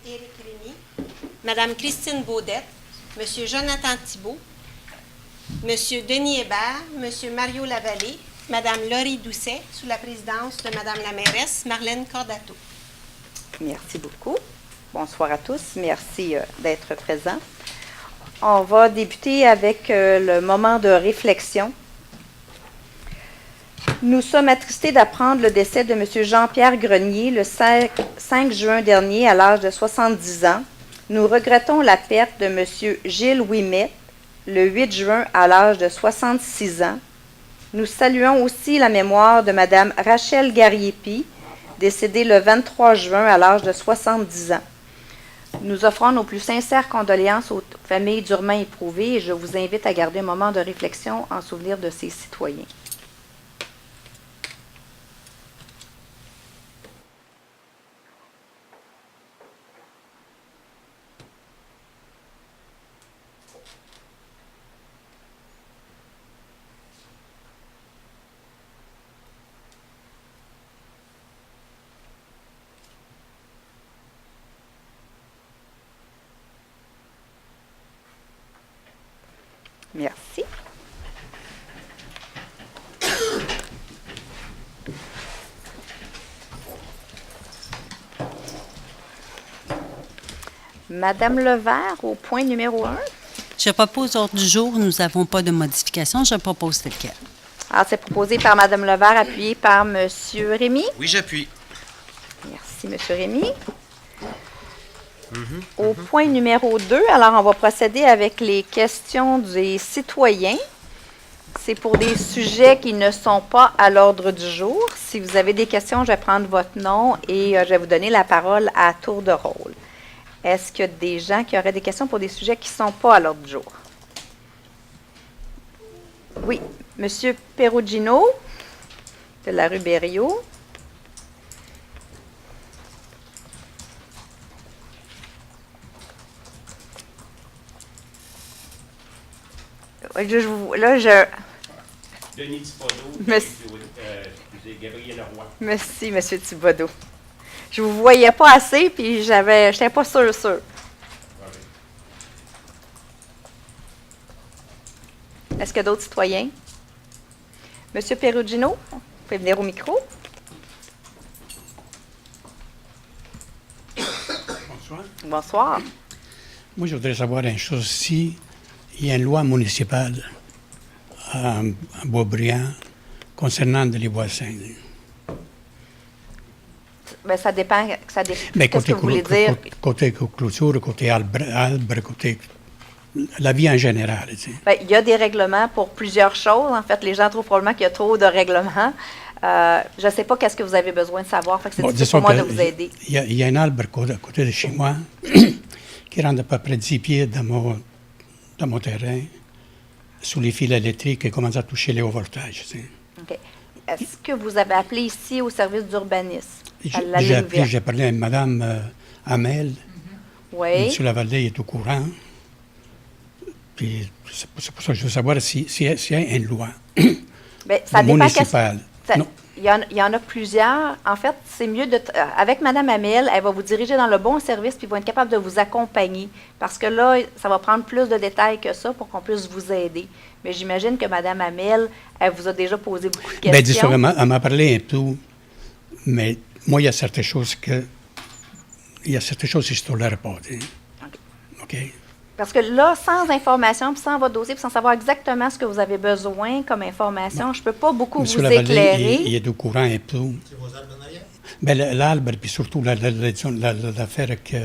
Éric Rémy, Mme Christine Baudette, M. Jonathan Thibault, M. Denis Hébert, M. Mario Lavallée, Mme Laurie Doucet, sous la présidence de Mme la mairesse Marlène Cordato. Merci beaucoup. Bonsoir à tous. Merci d'être présents. On va débuter avec le moment de réflexion. Nous sommes attristés d'apprendre le décès de M. Jean-Pierre Grenier le 5 juin dernier à l'âge de 70 ans. Nous regrettons la perte de M. Gilles Ouimet le 8 juin à l'âge de 66 ans. Nous saluons aussi la mémoire de Mme Rachel Gariepi, décédée le 23 juin à l'âge de 70 ans. Nous offrons nos plus sincères condoléances aux familles durement éprouvées et je vous invite à garder un moment de réflexion en souvenir de ces citoyens. Merci. Madame Levert, au point numéro 1. Je propose ordre du jour. Nous n'avons pas de modification. Je propose tel quel. Alors, c'est proposé par Madame Levert, appuyé par Monsieur Rémy. Oui, j'appuie. Merci, Monsieur Rémy. Au point numéro 2, alors on va procéder avec les questions des citoyens. C'est pour des sujets qui ne sont pas à l'ordre du jour. Si vous avez des questions, je vais prendre votre nom et je vais vous donner la parole à tour de rôle. Est-ce qu'il y a des gens qui auraient des questions pour des sujets qui ne sont pas à l'ordre du jour? Oui, Monsieur Perugino, de la rue Berriot. Denis Thibodeau, Gabriel Leroy. Merci, M. Thibodeau. Je ne vous voyais pas assez, puis je n'étais pas sûre. Est-ce qu'il y a d'autres citoyens? M. Perugino, vous pouvez venir au micro. Bonsoir. Bonsoir. Moi, je voudrais savoir une chose. Si il y a une loi municipale à Boisbriand concernant les voisins. Bien, ça dépend. Mais Qu'est-ce que vous voulez dire? Côté clôture, côté arbre, côté la vie en général. Tu sais. Bien, il y a des règlements pour plusieurs choses. En fait, les gens trouvent probablement qu'il y a trop de règlements. Je ne sais pas qu'est-ce que vous avez besoin de savoir. Fait que c'est difficile pour moi de vous aider. Il y a un arbre à côté de chez moi qui rentre à peu près 10 pieds dans mon terrain, sous les fils électriques et commence à toucher les hauts voltages. Tu sais. OK. Est-ce que vous avez appelé ici au service d'urbanisme? J'ai parlé à Mme Amel. Oui. M. Lavallée est au courant. Puis c'est pour ça que je veux savoir s'il y a une loi Bien, ça dépend municipale. Il y en a plusieurs. En fait, c'est mieux avec Mme Amel, elle va vous diriger dans le bon service puis ils vont être capables de vous accompagner. Parce que là, ça va prendre plus de détails que ça pour qu'on puisse vous aider. Mais j'imagine que Mme Amel, elle vous a déjà posé beaucoup de questions. Bien, disons, elle m'a parlé un peu, mais moi, il y a certaines choses que je ne tolère pas. OK? Parce que là, sans information, puis sans votre dossier, puis sans savoir exactement ce que vous avez besoin comme information, je ne peux pas beaucoup Monsieur vous Lavallée, éclairer. il est au courant un peu. C'est vos arbres en arrière? Bien, l'arbre, puis surtout l'affaire que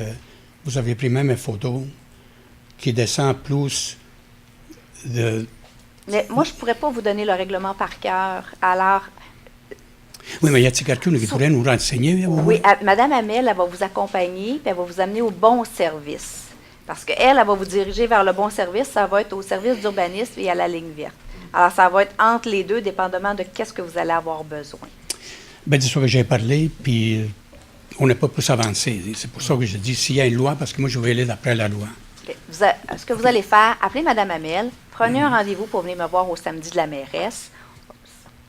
vous avez pris même une photo qui descend plus de... Mais moi, je ne pourrais pas vous donner le règlement par cœur. Alors, Oui, mais y a-t-il quelqu'un qui pourrait nous renseigner? oui, Mme Amel, elle va vous accompagner, puis elle va vous amener au bon service. Parce qu'elle, elle va vous diriger vers le bon service. Ça va être au service d'urbanisme et à la ligne verte. Alors, ça va être entre les deux, dépendamment de qu'est-ce que vous allez avoir besoin. Bien, c'est ça que j'ai parlé, puis on n'est pas plus avancé. C'est pour ça que je dis s'il y a une loi, parce que moi, je vais aller d'après la loi. Okay. Ce que vous allez faire, appelez Mme Amel, prenez un rendez-vous pour venir me voir au samedi de la mairesse.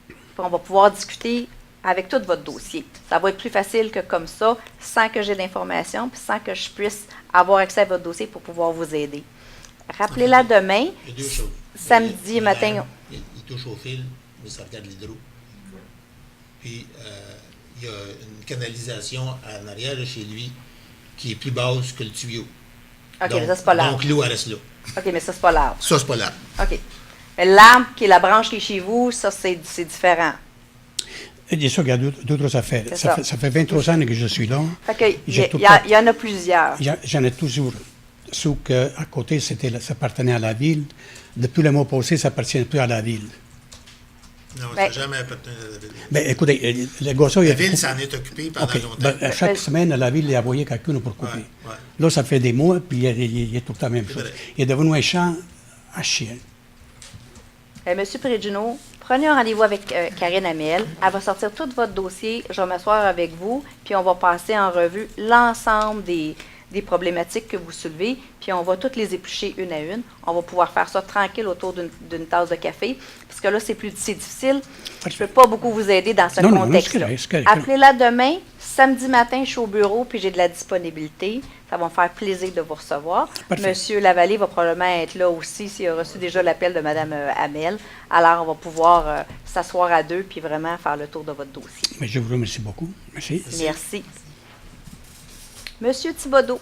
Puis on va pouvoir discuter avec tout votre dossier. Ça va être plus facile que comme ça, sans que j'ai l'information, puis sans que je puisse avoir accès à votre dossier pour pouvoir vous aider. Rappelez-la demain, Il y a deux choses. samedi Il- matin. Il touche au fil, mais ça regarde l'hydro. Puis, il y a une canalisation en arrière de chez lui qui est plus basse que le tuyau. OK, donc, mais ça, c'est pas l'arbre. Donc, l'eau, elle reste là. OK, mais ça, c'est pas l'arbre. Ça, c'est pas là. OK. Mais l'arbre, qui est la branche qui est chez vous, ça, c'est différent. Il y a ça, il y a d'autres affaires. C'est Ça ça. fait 23 ans que je suis là. Fait que, J'ai tout il y en a plusieurs. J'en ai toujours. Sauf qu'à côté, ça appartenait à la ville. Depuis le mois passé, ça appartient plus à la ville. Non, ça Ben- n'a jamais appartenu à la ville. Ben, écoutez, le gossot, il La a ville s'en est occupée pendant OK. longtemps. Ben, à chaque Ben- semaine, la ville il a envoyé quelqu'un pour couper. Ouais, ouais. Là, ça fait des mois, puis il y a tout le temps la même C'est chose. vrai. Il est devenu un champ à chien. Monsieur Perugino, prenez un rendez-vous avec Karine Hamel. Elle va sortir tout votre dossier. Je vais m'asseoir avec vous, puis on va passer en revue l'ensemble des problématiques que vous soulevez, puis on va toutes les éplucher une à une. On va pouvoir faire ça tranquille autour d'une tasse de café, parce que là, c'est difficile. Je ne peux pas beaucoup vous aider dans ce Non, non, non, contexte-là. c'est correct. Appelez-la demain, samedi matin, je suis au bureau, puis j'ai de la disponibilité. Ça va me faire plaisir de vous recevoir. Parfait. Monsieur Lavallée va probablement être là aussi s'il a reçu déjà l'appel de Mme Hamel. Alors, on va pouvoir s'asseoir à deux puis vraiment faire le tour de votre dossier. Mais je vous remercie beaucoup. Merci. Merci. Monsieur Thibodeau.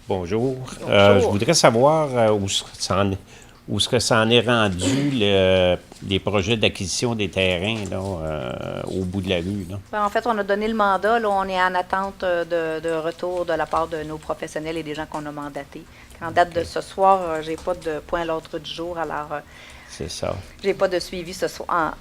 Bonjour. Bonjour. Je voudrais savoir où est-ce que ça en est rendu les projets d'acquisition des terrains là, au bout de la rue. Là. Ben, en fait, on a donné le mandat. Là, on est en attente de retour de la part de nos professionnels et des gens qu'on a mandatés. En date de ce soir, j'ai pas de point à l'ordre du jour. Alors, C'est ça. j'ai pas de suivi ce soir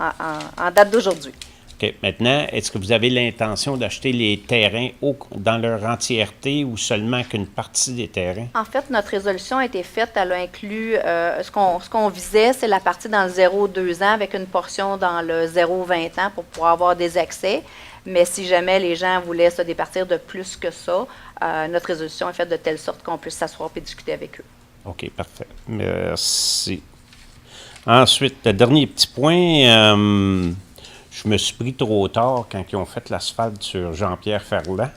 en date d'aujourd'hui. OK. Maintenant, est-ce que vous avez l'intention d'acheter les terrains dans leur entièreté ou seulement qu'une partie des terrains? En fait, notre résolution a été faite, elle a inclus, ce qu'on visait, c'est la partie dans le 0-2 ans avec une portion dans le 0-20 ans pour pouvoir avoir des accès. Mais si jamais les gens voulaient se départir de plus que ça, notre résolution est faite de telle sorte qu'on puisse s'asseoir et discuter avec eux. OK, parfait. Merci. Ensuite, le dernier petit point, je me suis pris trop tard quand ils ont fait l'asphalte sur Jean-Pierre Ferland.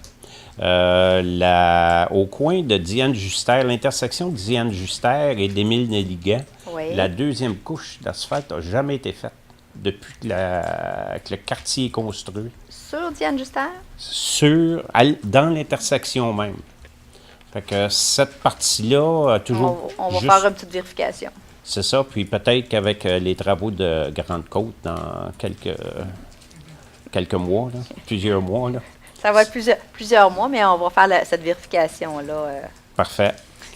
Au coin de Diane Juster, l'intersection de Diane Juster et d'Émile Nelligan, Oui. la deuxième couche d'asphalte n'a jamais été faite depuis que le quartier est construit. Sur Diane Juster? Dans l'intersection même. Fait que cette partie-là a toujours. On va juste- faire une petite vérification. C'est ça, puis peut-être qu'avec les travaux de Grande-Côte dans quelques mois, là, plusieurs mois, là. Ça va être plusieurs mois, mais on va faire cette vérification-là. Parfait.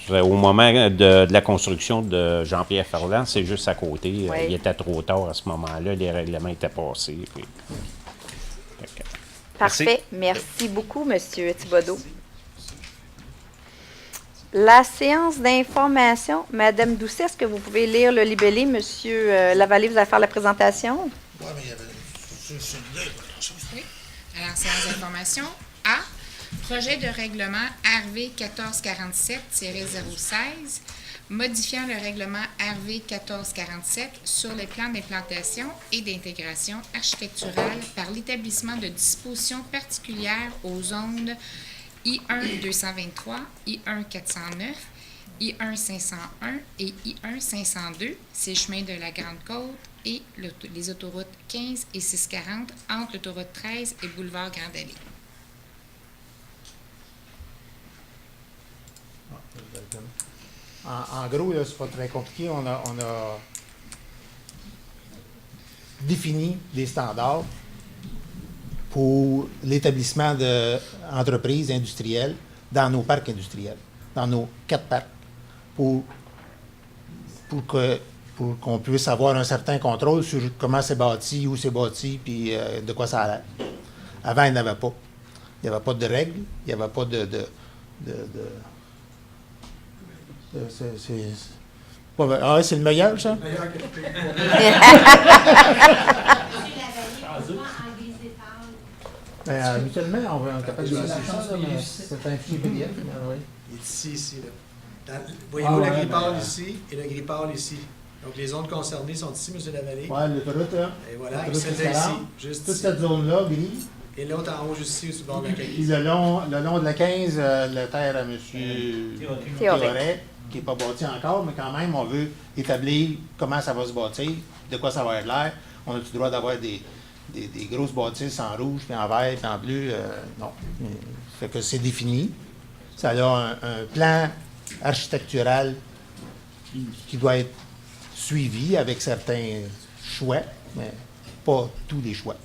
Au moment de la construction de Jean-Pierre Ferland, c'est juste à côté. Oui. Il était trop tard à ce moment-là, les règlements étaient passés. Puis... Fait que- Parfait. Merci beaucoup, M. Thibodeau. La séance d'information, Mme Doucet, est-ce que vous pouvez lire le libellé? M. Lavallée, vous allez faire la présentation? Oui, mais il y avait. Celui-là, il y a pas grand-chose. Oui. Alors, séance d'information. A. Projet de règlement RV 1447-016, modifiant le règlement RV 1447 sur les plans d'implantation et d'intégration architecturale par l'établissement de dispositions particulières aux zones I1 223, I1 409, I1 501 et I1 502, ces chemins de la Grande-Côte et les autoroutes 15 et 640 entre l'autoroute 13 et boulevard Grande-Allée. En gros, là, c'est pas très compliqué. On a défini des standards pour l'établissement d'entreprises industrielles dans nos parcs industriels, dans nos 4 parcs, pour qu'on puisse avoir un certain contrôle sur comment c'est bâti, où c'est bâti, puis de quoi ça a l'air. Avant, il n'y en avait pas. Il n'y avait pas de règles, il n'y avait pas c'est le meilleur, ça? Habituellement, on est capable de lancer ça, là, mais c'est un petit PDF. Il est ici, là. Voyez-vous le grille-palle ici et le grille-palle ici? Donc, les zones concernées sont ici, M. Lavallée. Ouais, l'autoroute, là. Et voilà, L'autoroute celle-là ici, Escalade. juste Toute ici. cette zone-là, gris. Et l'autre en haut, juste ici, sur le bord de la Puis caisse. le long de la 15, la terre à M. Théoret, qui n'est pas bâti encore, mais quand même, on veut établir comment ça va se bâtir, de quoi ça va être l'air. On a-tu le droit d'avoir des grosses bâtisses en rouge, puis en vert, puis en bleu? Non. Fait que c'est défini. Ça a un plan architectural qui doit être suivi avec certains choix, mais pas tous les choix.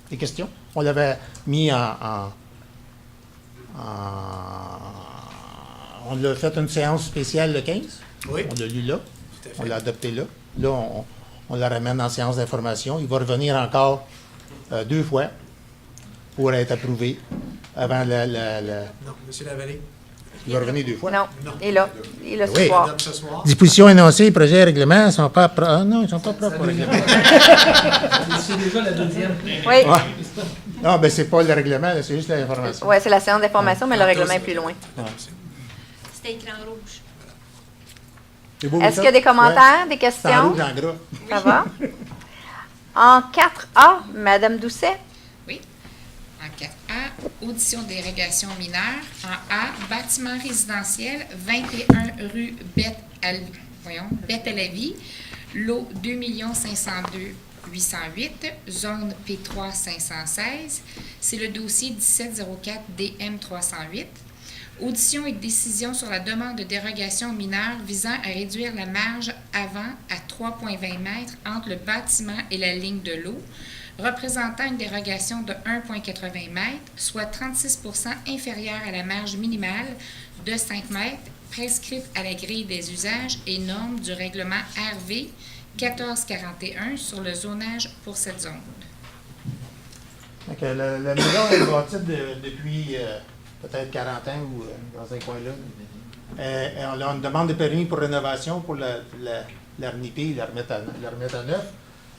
Des questions? On l'avait mis on l'a fait une séance spéciale le 15. Oui. On l'a lu là. Tout à fait. On l'a adopté là. Là, on le ramène en séance d'information. Il va revenir encore 2 fois pour être approuvé avant Non, M. Lavallée. Il va revenir 2 fois. Non, Non. il est là. Il est là ce Oui. soir. Adopte ce soir. Dispositions énoncées, projets et règlements ne sont pas propres. Ah non, ils ne sont pas propres au règlement. C'est déjà la deuxième. Oui, Ouais. Non, ben c'est pas le règlement, là, c'est juste l'information. ouais, c'est la séance d'information, mais le règlement est plus loin. C'était écran rouge. C'est beau, Est-ce ça? qu'il y a des commentaires, des Ouais. C'est en questions? rouge, en gras. Ça va? En 4A, Madame Doucet. Oui. En 4A, audition des régulations mineures. En A, bâtiment résidentiel, 21 rue Bette-à-la-Vie, lot 2 502 808, zone P3 516. C'est le dossier 1704 DM 308. Audition et décision sur la demande de dérogation mineure visant à réduire la marge avant à 3,20 mètres entre le bâtiment et la ligne de l'eau, représentant une dérogation de 1,80 mètres, soit 36 inférieure à la marge minimale de 5 mètres prescrite à la grille des usages et normes du règlement RV 1441 sur le zonage pour cette zone. Donc, la maison est bâtie depuis peut-être 40 ans ou dans un coin-là. On a une demande de permis pour rénovation pour la reniper et la remettre à neuf.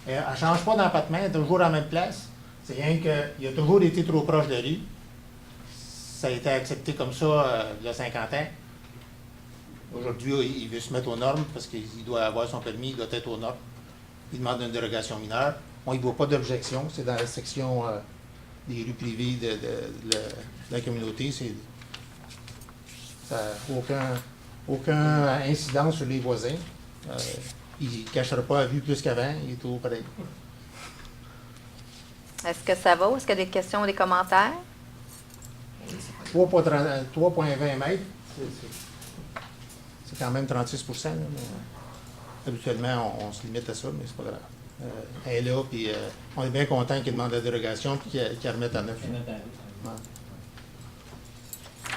Elle ne change pas d'empattement, elle est toujours à la même place. C'est rien qu'il a toujours été trop proche de la rue. Ça a été accepté comme ça il y a 50 ans. Aujourd'hui, il veut se mettre aux normes parce qu'il doit avoir son permis, il doit être aux normes. Il demande une dérogation mineure. On n'y voit pas d'objection. C'est dans la section des rues privées de la communauté. Ça n'a aucun incident sur les voisins. Il ne cachera pas la vue plus qu'avant. Il est toujours pareil. Est-ce que ça va ou est-ce qu'il y a des questions ou des commentaires? 3,20 mètres, c'est quand même 36 là, mais, habituellement, on se limite à ça, mais c'est pas grave. Elle est là, puis on est bien content qu'il demande la dérogation et qu'il remette à neuf. Ouais.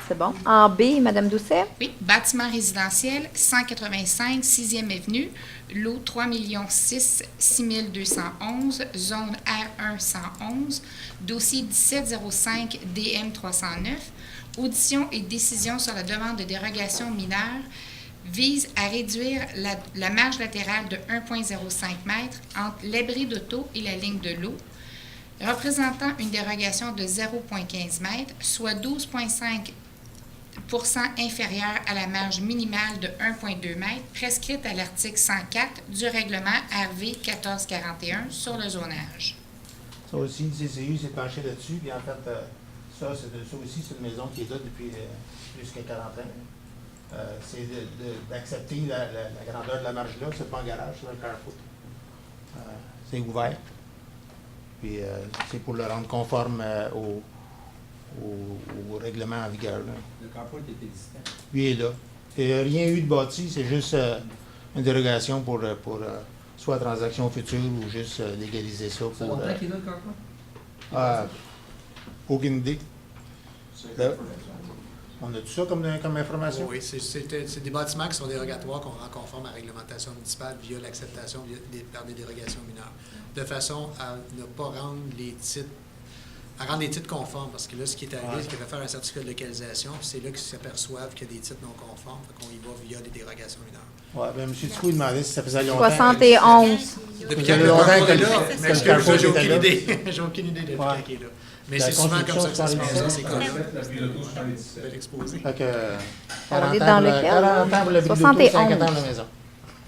C'est bon. En B, Madame Doucet. Oui, bâtiment résidentiel, 185 6e Avenue, lot 3 6 6211, zone R1 111, dossier 1705 DM 309, audition et décision sur la demande de dérogation mineure vise à réduire la marge latérale de 1,05 m entre l'abri d'auto et la ligne de l'eau, représentant une dérogation de 0,15 m, soit 12,5 inférieure à la marge minimale de 1,2 m prescrite à l'article 104 du règlement RV 1441 sur le zonage. Ça aussi, le CCU s'est penché là-dessus, puis en fait, ça aussi, c'est une maison qui est là depuis plus que 40 ans. C'est d'accepter la grandeur de la marge là, c'est pas un garage, c'est un carport. C'est ouvert. Puis c'est pour le rendre conforme au règlement en vigueur. Là. Le carport est existant. Lui est là. Il n'y a rien eu de bâti, c'est juste une dérogation pour soit transaction future ou juste légaliser ça. Ça fait longtemps qu'il est là, le carport? Aucune idée. Là, on a tout ça comme information? Oui, c'est des bâtiments qui sont dérogatoires qu'on rend conformes à la réglementation municipale via l'acceptation par des dérogations mineures, de façon à ne pas rendre les titres conformes, parce que là, ce qui est arrivé, c'est qu'il va faire un certificat de localisation, puis c'est là qu'ils s'aperçoivent qu'il y a des titres non conformes, fait qu'on y va via des dérogations mineures. Oui, bien, M. Ticou demandait si ça faisait longtemps. 71. Depuis Ça fait quand longtemps le que est là, le mais excuse, carrefour j'ai était aucune là. idée. J'ai aucune idée depuis quand il est là. Mais La c'est souvent comme ça que ça se construction, passe, c'est comme ça. C'est Exposé. Fait que, On 40 est ans dans pour lequel? la 40 ans pour la ville d'auto, 71. 50 ans pour la maison.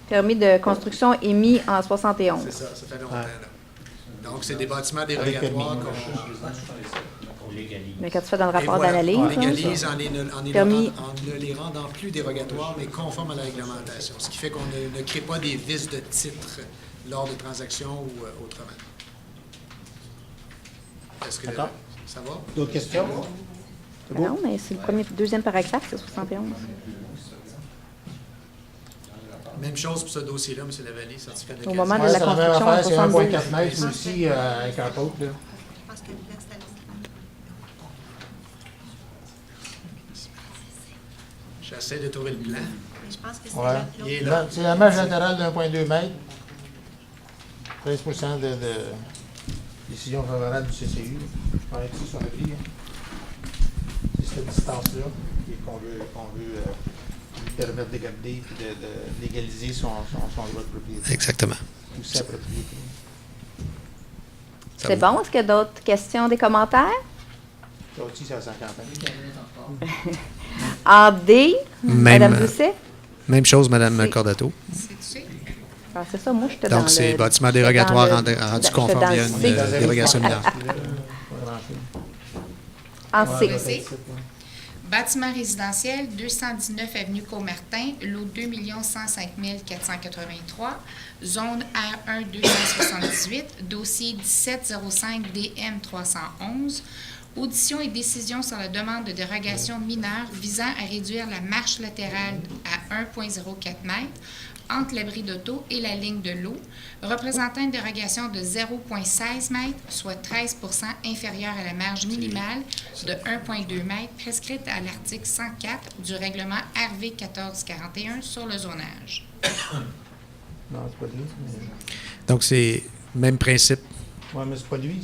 Permis de construction émis en 71. C'est ça fait longtemps. Ouais. Là. Donc, c'est des bâtiments Avec dérogatoires permis. qu'on Mais quand tu fais dans le et rapport voilà, d'analyse, on hein, légalise Permis. en ne les rendant plus dérogatoires, mais conformes à la réglementation. Ce qui fait qu'on ne crée pas des vices de titre lors de transactions ou autrement. Est-ce que D'accord. ça va? D'autres questions? C'est non, beau? mais c'est le deuxième paragraphe, c'est 71. Même chose pour ce dossier-là, M. Lavallée, certificat de Au moment de Ouais, la c'est la même construction, affaire, c'est 70. 1,4 mètres aussi avec un pote, là. Je pense que l'installation. J'essaie de trouver le plan. Mais je pense que c'est Ouais. l'autre. Il est là. C'est la marge latérale d'1,2 mètres. 13 de décision favorable du CCU. Je parlais de ça sur le prix. C'est cette distance-là qu'on veut lui permettre de garder et de légaliser son droit de propriété. Exactement. Ou sa propriété. C'est bon? Est-ce qu'il y a d'autres questions, des commentaires? Ça aussi, c'est à 50 ans. En D, Même, Madame Doucet? Même chose, Mme C'est- Cordato. C'est-tu? Ah, c'est ça, moi, j'étais dans Donc, c'est le... bâtiment j'étais dérogatoire dans le- rendu j'étais conforme dans via le une C. dérogation mineure. En C. C. Bâtiment résidentiel, 219 avenue Comartin, lot 2 105 483, zone R1 278, dossier 1705 DM 311. Audition et décision sur la demande de dérogation mineure visant à réduire la marche latérale à 1,04 m entre l'abri d'auto et la ligne de l'eau, représentant une dérogation de 0,16 m, soit 13 inférieure à la marge minimale de 1,2 m prescrite à l'article 104 du règlement RV 1441 sur le zonage. Non, c'est pas lui. Donc, c'est même principe. Oui, mais c'est pas lui.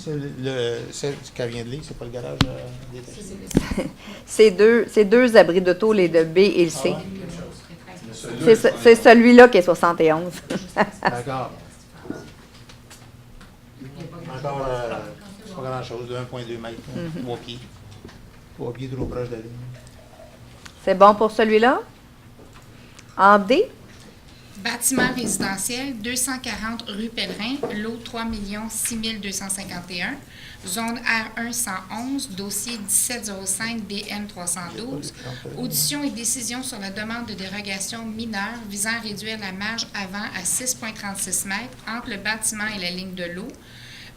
C'est ce qu'elle vient de lire, c'est pas le garage détaché. C'est deux abris d'auto, les de B et le C. C'est celui-là qui est 71. D'accord. Encore, c'est pas grand-chose, de 1,2 mètres, 3 pieds. 3 pieds trop proche de la ligne. C'est bon pour celui-là? En D? Bâtiment résidentiel, 240 rue Pellerin, lot 3 6 251, zone R1 111, dossier 1705 DN 312. Audition et décision sur la demande de dérogation mineure visant à réduire la marge avant à 6,36 m entre le bâtiment et la ligne de l'eau,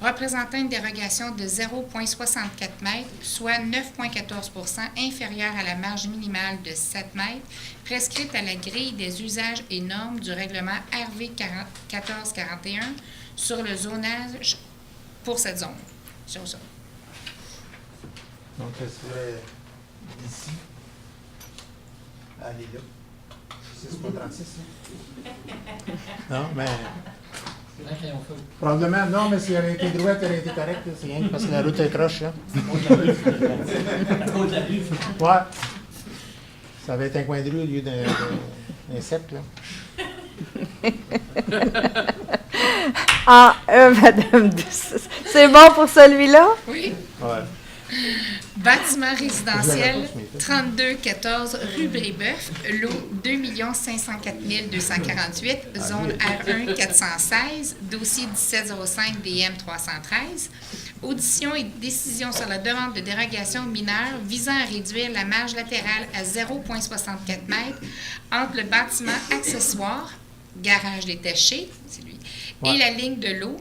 représentant une dérogation de 0,64 m, soit 9,14 inférieure à la marge minimale de 7 m, prescrite à la grille des usages et normes du règlement RV 1441 sur le zonage pour cette zone. Sur ça. Donc, ça serait d'ici à aller là. C'est pas 36, là? Non, mais. C'est un crayon feu. Probablement, non, mais si elle avait été droite, elle aurait été correcte, là, c'est rien que parce que la route est croche, là. Au de la rue. Ouais. Ça avait été un coin de rue au lieu d'un cep, là. En E, Madame Doucet. C'est bon pour celui-là? Oui. Ouais. Bâtiment résidentiel, 3214 rue Brébeuf, lot 2 504 248, zone R1 416, dossier 1705 DM 313. Audition et décision sur la demande de dérogation mineure visant à réduire la marge latérale à 0,64 m entre le bâtiment accessoire, garage détaché, c'est lui, et la ligne de l'eau,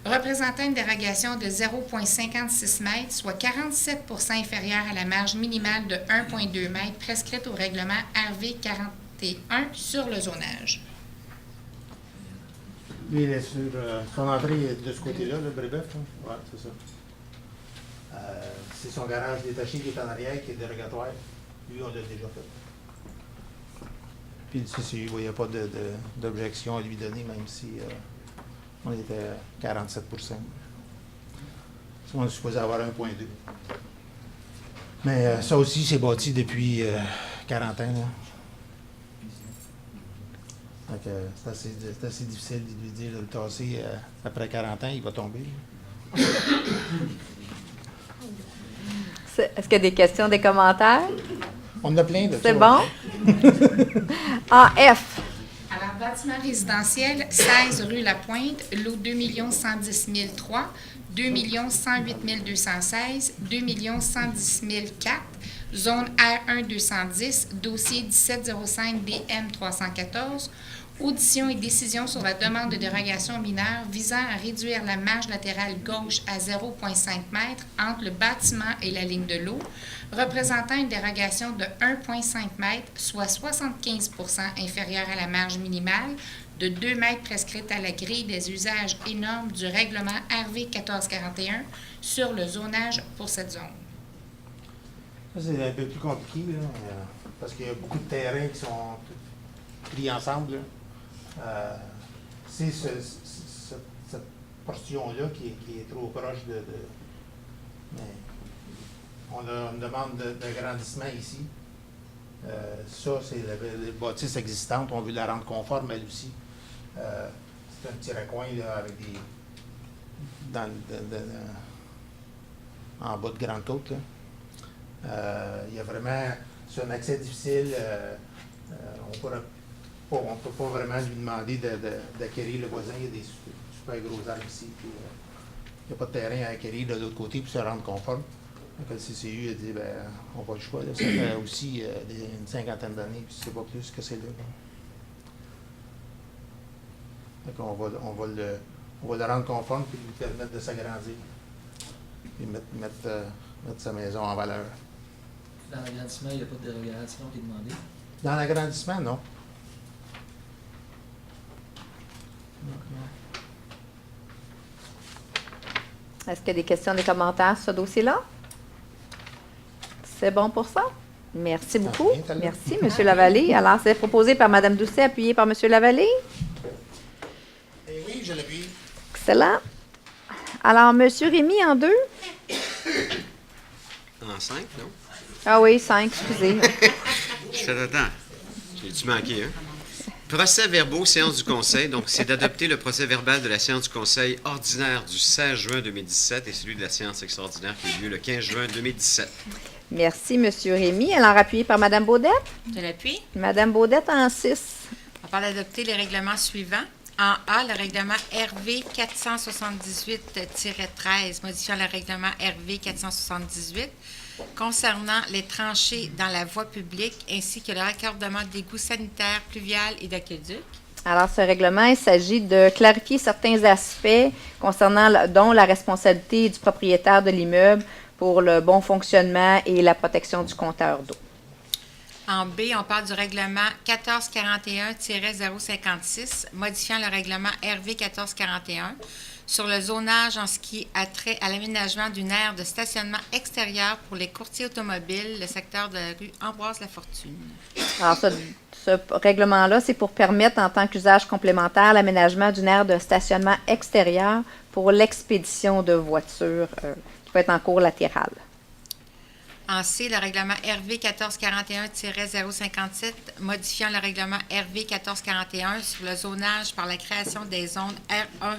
représentant une dérogation de 0,56 m, soit 47 inférieure à la marge minimale de 1,2 m prescrite au règlement RV 41 sur le zonage. Lui, il est sur. Son entrée est de ce côté-là, le Brébeuf. Hein? Ouais, c'est ça. C'est son garage détaché qui est en arrière, qui est dérogatoire. Lui, on l'a déjà fait. Puis le CCU, il n'y a pas d'objection à lui donner, même si on était à 47 on est supposé avoir 1,2. Mais ça aussi, c'est bâti depuis 40 ans. Là. Donc, c'est assez difficile de lui dire de le tasser après 40 ans, il va tomber. Est-ce qu'il y a des questions, des commentaires? On en a plein de ça. C'est bon? En F. Alors, bâtiment résidentiel, 16 rue La Pointe, lot 2 110 003, 2 108 216, 2 110 004, zone R1 210, dossier 1705 DM 314, audition et décision sur la demande de dérogation mineure visant à réduire la marge latérale gauche à 0,5 m entre le bâtiment et la ligne de l'eau, représentant une dérogation de 1,5 m, soit 75 % inférieure à la marge minimale de 2 m prescrite à la grille des usages et normes du règlement RV 1441 sur le zonage pour cette zone. Ça, c'est un peu plus compliqué, là, parce qu'il y a beaucoup de terrains qui sont pris ensemble. C'est cette portion-là qui est trop proche de mais on a une demande d'agrandissement ici. Ça, c'est la bâtisse existante. On veut la rendre conforme, elle aussi. C'est un petit recoin là, avec des. En bas de Grande Côte. Il y a vraiment. C'est un accès difficile. On ne peut pas vraiment lui demander d'acquérir le voisin. Il y a des super gros arbres ici. Puis, il n'y a pas de terrain à acquérir de l'autre côté pour se rendre conforme. Donc, le CCU a dit ben, on n'a pas le choix. Là. Ça fait aussi une cinquantaine d'années, puis c'est pas plus que c'est là. Donc, on va le rendre conforme puis lui permettre de s'agrandir. Et mettre sa maison en valeur. Dans l'agrandissement, il n'y a pas de dérogation qui est demandée. Dans l'agrandissement, non. Est-ce qu'il y a des questions, des commentaires sur ce dossier-là? C'est bon pour ça? Merci beaucoup. Merci, M. Lavallée. Alors, c'est proposé par Mme Doucet, appuyé par M. Lavallée. Eh oui, je l'appuie. Excellent. Alors, M. Rémy, en 2? En 5, non? Ah oui, 5, excusez. Attends. J'ai-tu manqué, hein? Procès-verbaux, séance du Conseil. Donc, c'est d'adopter le procès-verbal de la séance du Conseil ordinaire du 16 juin 2017 et celui de la séance extraordinaire qui a eu lieu le 15 juin 2017. Merci, M. Rémy. Alors, appuyé par Mme Baudette. Je l'appuie. Mme Baudette, en 6. On parle d'adopter les règlements suivants. En A, le règlement RV 478-13, modifiant le règlement RV 478 concernant les tranchées dans la voie publique ainsi que le raccordement d'égouts sanitaires, pluviales et d'aqueducs. Alors, ce règlement, il s'agit de clarifier certains aspects concernant dont la responsabilité du propriétaire de l'immeuble pour le bon fonctionnement et la protection du compteur d'eau. En B, on parle du règlement 1441-056, modifiant le règlement RV 1441 sur le zonage en ce qui a trait à l'aménagement d'une aire de stationnement extérieur pour les courtiers automobiles, le secteur de la rue Ambroise-Lafortune. Alors, ce règlement-là, c'est pour permettre, en tant qu'usage complémentaire, l'aménagement d'une aire de stationnement extérieur pour l'expédition de voitures qui peut être en cours latéral. En C, le règlement RV 1441-057, modifiant le règlement RV 1441 sur le zonage par la création des zones R1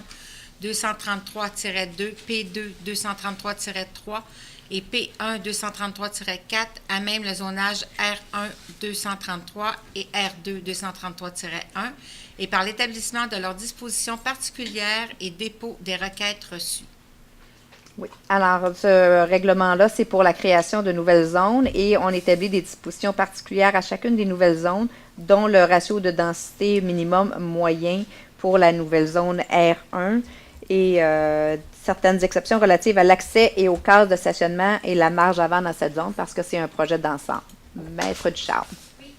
233-2, P2 233-3 et P1 233-4, à même le zonage R1 233 et R2 233-1, et par l'établissement de leurs dispositions particulières et dépôt des requêtes reçues. Oui. Alors, ce règlement-là, c'est pour la création de nouvelles zones et on établit des dispositions particulières à chacune des nouvelles zones, dont le ratio de densité minimum moyen pour la nouvelle zone R1 et certaines exceptions relatives à l'accès et aux cases de stationnement et la marge avant dans cette zone parce que c'est un projet d'ensemble. Maître Ducharme. Oui.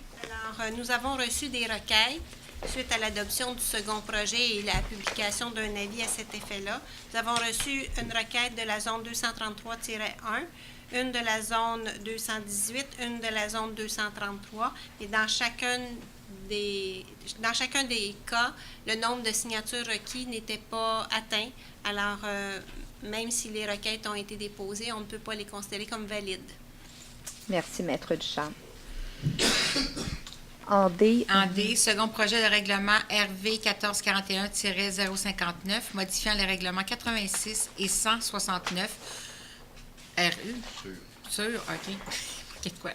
Alors, nous avons reçu des requêtes suite à l'adoption du second projet et la publication d'un avis à cet effet-là. Nous avons reçu une requête de la zone 233-1, une de la zone 218, une de la zone 233. Et dans chacun des cas, le nombre de signatures requis n'était pas atteint. Alors, même si les requêtes ont été déposées, on ne peut pas les considérer comme valides. Merci, Maître Duchamp. En D. En D, second projet de règlement RV 1441-059, modifiant les règlements 86 et 169 RU. Sûr, OK.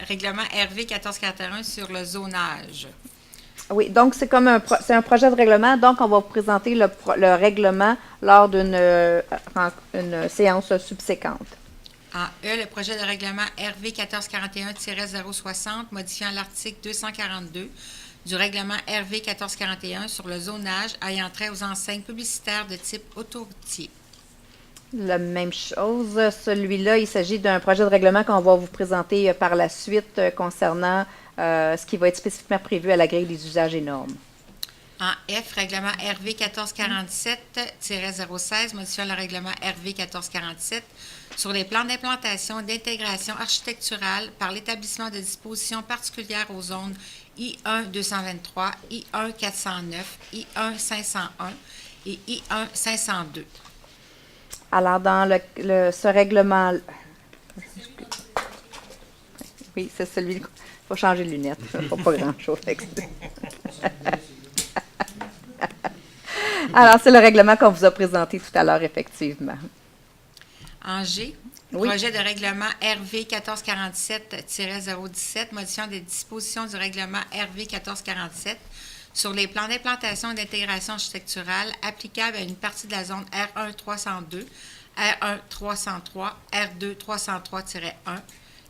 Règlement RV 1441 sur le zonage. Oui, donc c'est comme c'est un projet de règlement, donc on va vous présenter le règlement lors d'une une séance subséquente. En E, le projet de règlement RV 1441-060 modifiant l'article 242 du règlement RV 1441 sur le zonage ayant trait aux enseignes publicitaires de type autoroutier. La même chose, celui-là, il s'agit d'un projet de règlement qu'on va vous présenter par la suite concernant ce qui va être spécifiquement prévu à la grille des usages et normes. En F, règlement RV 1447-016 modifiant le règlement RV 1447 sur les plans d'implantation et d'intégration architecturale par l'établissement de dispositions particulières aux zones I1 223, I1 409, I1 501 et I1 502. Alors, dans ce règlement... Oui, c'est celui... Il faut changer de lunettes. Pas grand-chose. Alors, c'est le règlement qu'on vous a présenté tout à l'heure, effectivement. En G, Oui. projet de règlement RV 1447-017 modifiant des dispositions du règlement RV 1447 sur les plans d'implantation et d'intégration architecturale applicables à une partie de la zone R1 302, R1 303, R2 303-1,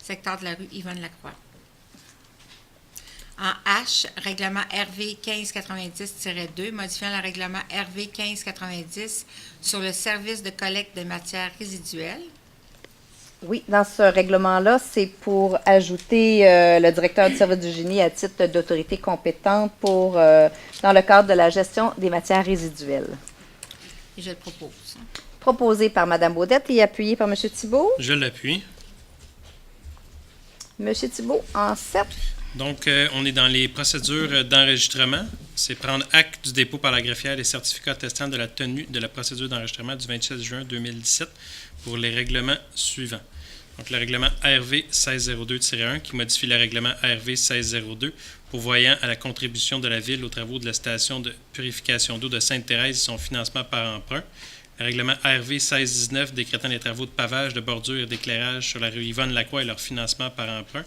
secteur de la rue Yvonne Lacroix. En H, règlement RV 1590-2 modifiant le règlement RV 1590 sur le service de collecte de matières résiduelles. Oui, dans ce règlement-là, c'est pour ajouter le directeur du service du génie à titre d'autorité compétente pour dans le cadre de la gestion des matières résiduelles. Et je le propose. Proposé par Mme Baudette et appuyé par M. Thibault. Je l'appuie. M. Thibault, en 7. Donc, on est dans les procédures d'enregistrement. C'est prendre acte du dépôt par la greffière des certificats attestant de la tenue de la procédure d'enregistrement du 27 juin 2017 pour les règlements suivants. Donc, le règlement RV 1602-1 qui modifie le règlement RV 1602 pourvoyant à la contribution de la Ville aux travaux de la station de purification d'eau de Sainte-Thérèse et son financement par emprunt. Le règlement RV 1619 décrétant les travaux de pavage, de bordure et d'éclairage sur la rue Yvonne Lacroix et leur financement par emprunt.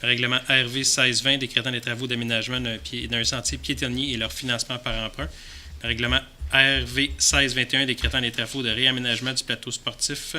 Le règlement RV 1620 décrétant les travaux d'aménagement d'un sentier piétonnier et leur financement par emprunt. Le règlement RV 1621 décrétant les travaux de réaménagement du plateau sportif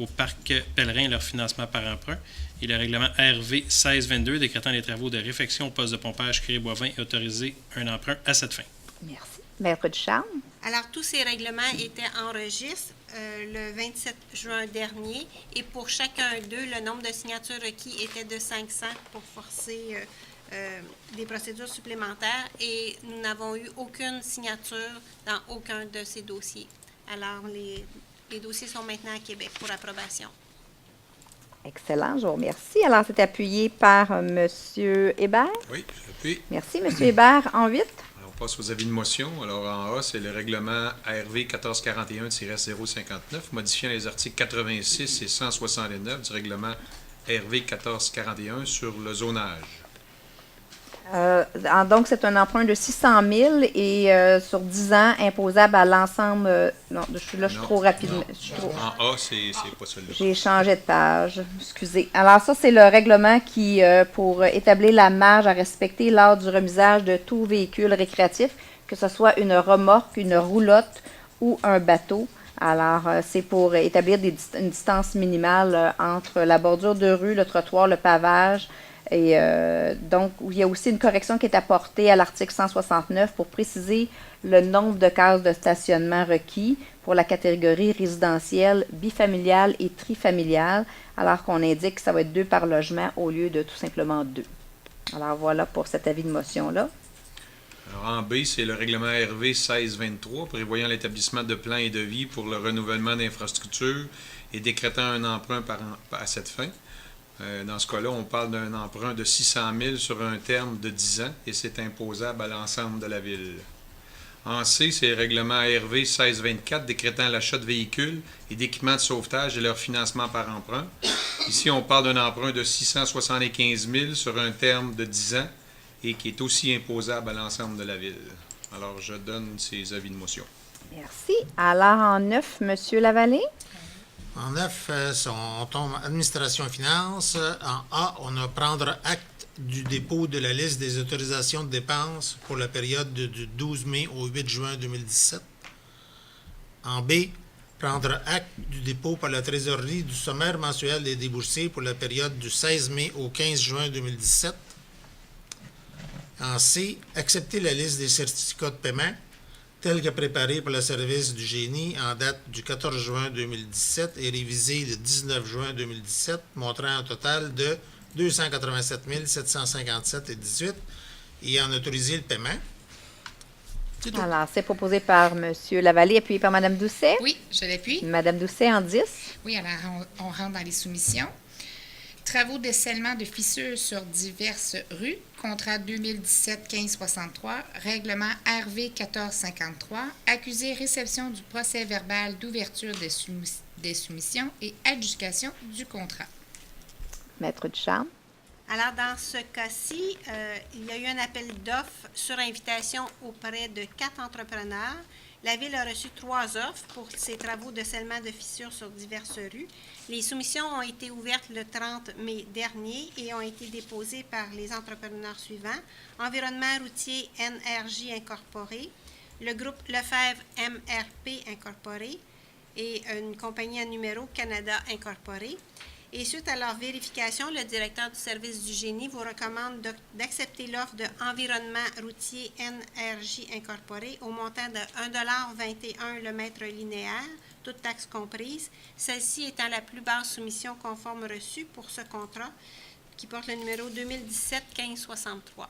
au parc Pèlerin et leur financement par emprunt. Et le règlement RV 1622 décrétant les travaux de réfection au poste de pompage Curie-Boivin et autorisé un emprunt à cette fin. Merci. Maître Ducharme. Alors, tous ces règlements étaient en registre le 27 juin dernier et pour chacun d'eux, le nombre de signatures requis était de 500 pour forcer des procédures supplémentaires et nous n'avons eu aucune signature dans aucun de ces dossiers. Alors, les dossiers sont maintenant à Québec pour approbation. Excellent, je vous remercie. Alors, c'est appuyé par M. Hébert. Oui, j'appuie. Merci, M. Hébert. En 8. On passe aux avis de motion. Alors, en A, c'est le règlement RV 1441-059, modifiant les articles 86 et 169 du règlement RV 1441 sur le zonage. Donc, c'est un emprunt de 600 000 et sur 10 ans, imposable à l'ensemble... non, je suis trop rapide. En A, c'est pas celui-là. J'ai changé de page. Excusez. Alors, ça, c'est le règlement qui, pour établir la marge à respecter lors du remisage de tout véhicule récréatif, que ce soit une remorque, une roulotte ou un bateau. Alors, c'est pour établir une distance minimale entre la bordure de rue, le trottoir, le pavage. Et donc, il y a aussi une correction qui est apportée à l'article 169 pour préciser le nombre de cases de stationnement requis pour la catégorie résidentielle, bifamiliale et trifamiliale, alors qu'on indique que ça va être 2 par logement au lieu de tout simplement 2. Alors, voilà pour cet avis de motion-là. Alors, en B, c'est le règlement RV 1623, prévoyant l'établissement de plans et devis pour le renouvellement d'infrastructures et décrétant un emprunt à cette fin. Dans ce cas-là, on parle d'un emprunt de 600 000 sur un terme de 10 ans et c'est imposable à l'ensemble de la Ville. En C, c'est le règlement RV 1624 décrétant l'achat de véhicules et d'équipements de sauvetage et leur financement par emprunt. Ici, on parle d'un emprunt de 675 000 sur un terme de 10 ans et qui est aussi imposable à l'ensemble de la Ville. Alors, je donne ces avis de motion. Merci. Alors, en 9, M. Lavallée. En 9, on tombe administration et finances. En A, on a prendre acte du dépôt de la liste des autorisations de dépenses pour la période du 12 mai au 8 juin 2017. En B, prendre acte du dépôt par la trésorerie du sommaire mensuel des déboursés pour la période du 16 mai au 15 juin 2017. En C, accepter la liste des certificats de paiement telle que préparée par le service du génie en date du 14 juin 2017 et révisée le 19 juin 2017, montrant un total de 287 757,18 et en autoriser le paiement. C'est tout. Alors, c'est proposé par M. Lavallée, appuyé par Mme Doucet. Oui, je l'appuie. Mme Doucet en 10. Oui, alors on rentre dans les soumissions. Travaux de scellement de fissures sur diverses rues, contrat 2017-1563, règlement RV 1453, accusé réception du procès verbal d'ouverture des soumissions et adjudication du contrat. Maître Ducharme. Alors, dans ce cas-ci, il y a eu un appel d'offres sur invitation auprès de 4 entrepreneurs. La Ville a reçu 3 offres pour ses travaux de scellement de fissures sur diverses rues. Les soumissions ont été ouvertes le 30 mai dernier et ont été déposées par les entrepreneurs suivants: Environnement routier NRJ Incorporé, le groupe Lefebvre MRP Incorporé et une compagnie à numéro Canada Incorporé. Et suite à leur vérification, le directeur du service du génie vous recommande d'accepter l'offre de Environnement routier NRJ Incorporé au montant de 1,21 $ le mètre linéaire, toutes taxes comprises, celle-ci étant la plus basse soumission conforme reçue pour ce contrat qui porte le numéro 2017-1563.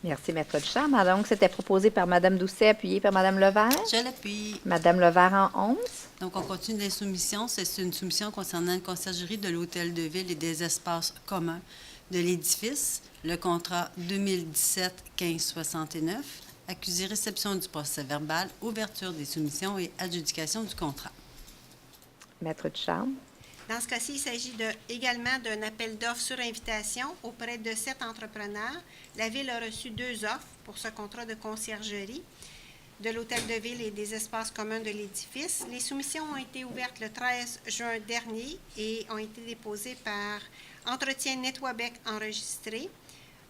Merci, Maître Ducharme. Alors, donc, c'était proposé par Mme Doucet, appuyé par Mme Levert. Je l'appuie. Mme Levert en 11. Donc, on continue les soumissions. C'est une soumission concernant une conciergerie de l'Hôtel de Ville et des espaces communs de l'édifice. Le contrat 2017-1569. Accusé réception du procès verbal, ouverture des soumissions et adjudication du contrat. Maître Ducharme. Dans ce cas-ci, il s'agit également d'un appel d'offres sur invitation auprès de 7 entrepreneurs. La Ville a reçu 2 offres pour ce contrat de conciergerie de l'Hôtel de Ville et des espaces communs de l'édifice. Les soumissions ont été ouvertes le 13 juin dernier et ont été déposées par Entretien Nettoibec enregistré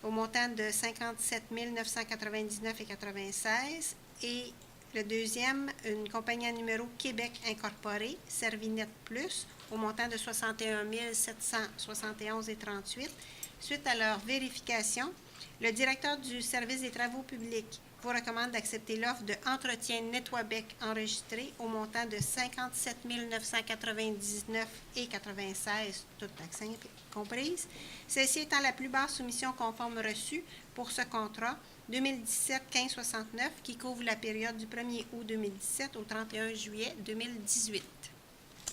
au montant de 57 999,96 et le deuxième, une compagnie à numéro Québec Incorporé, Servinet Plus, au montant de 61 771,38. Suite à leur vérification, le directeur du service des travaux publics vous recommande d'accepter l'offre de Entretien Nettoibec enregistré au montant de 57 999,96, toutes taxes comprises. Celle-ci étant la plus basse soumission conforme reçue pour ce contrat 2017-1569 qui couvre la période du 1er août 2017 au 31 juillet 2018.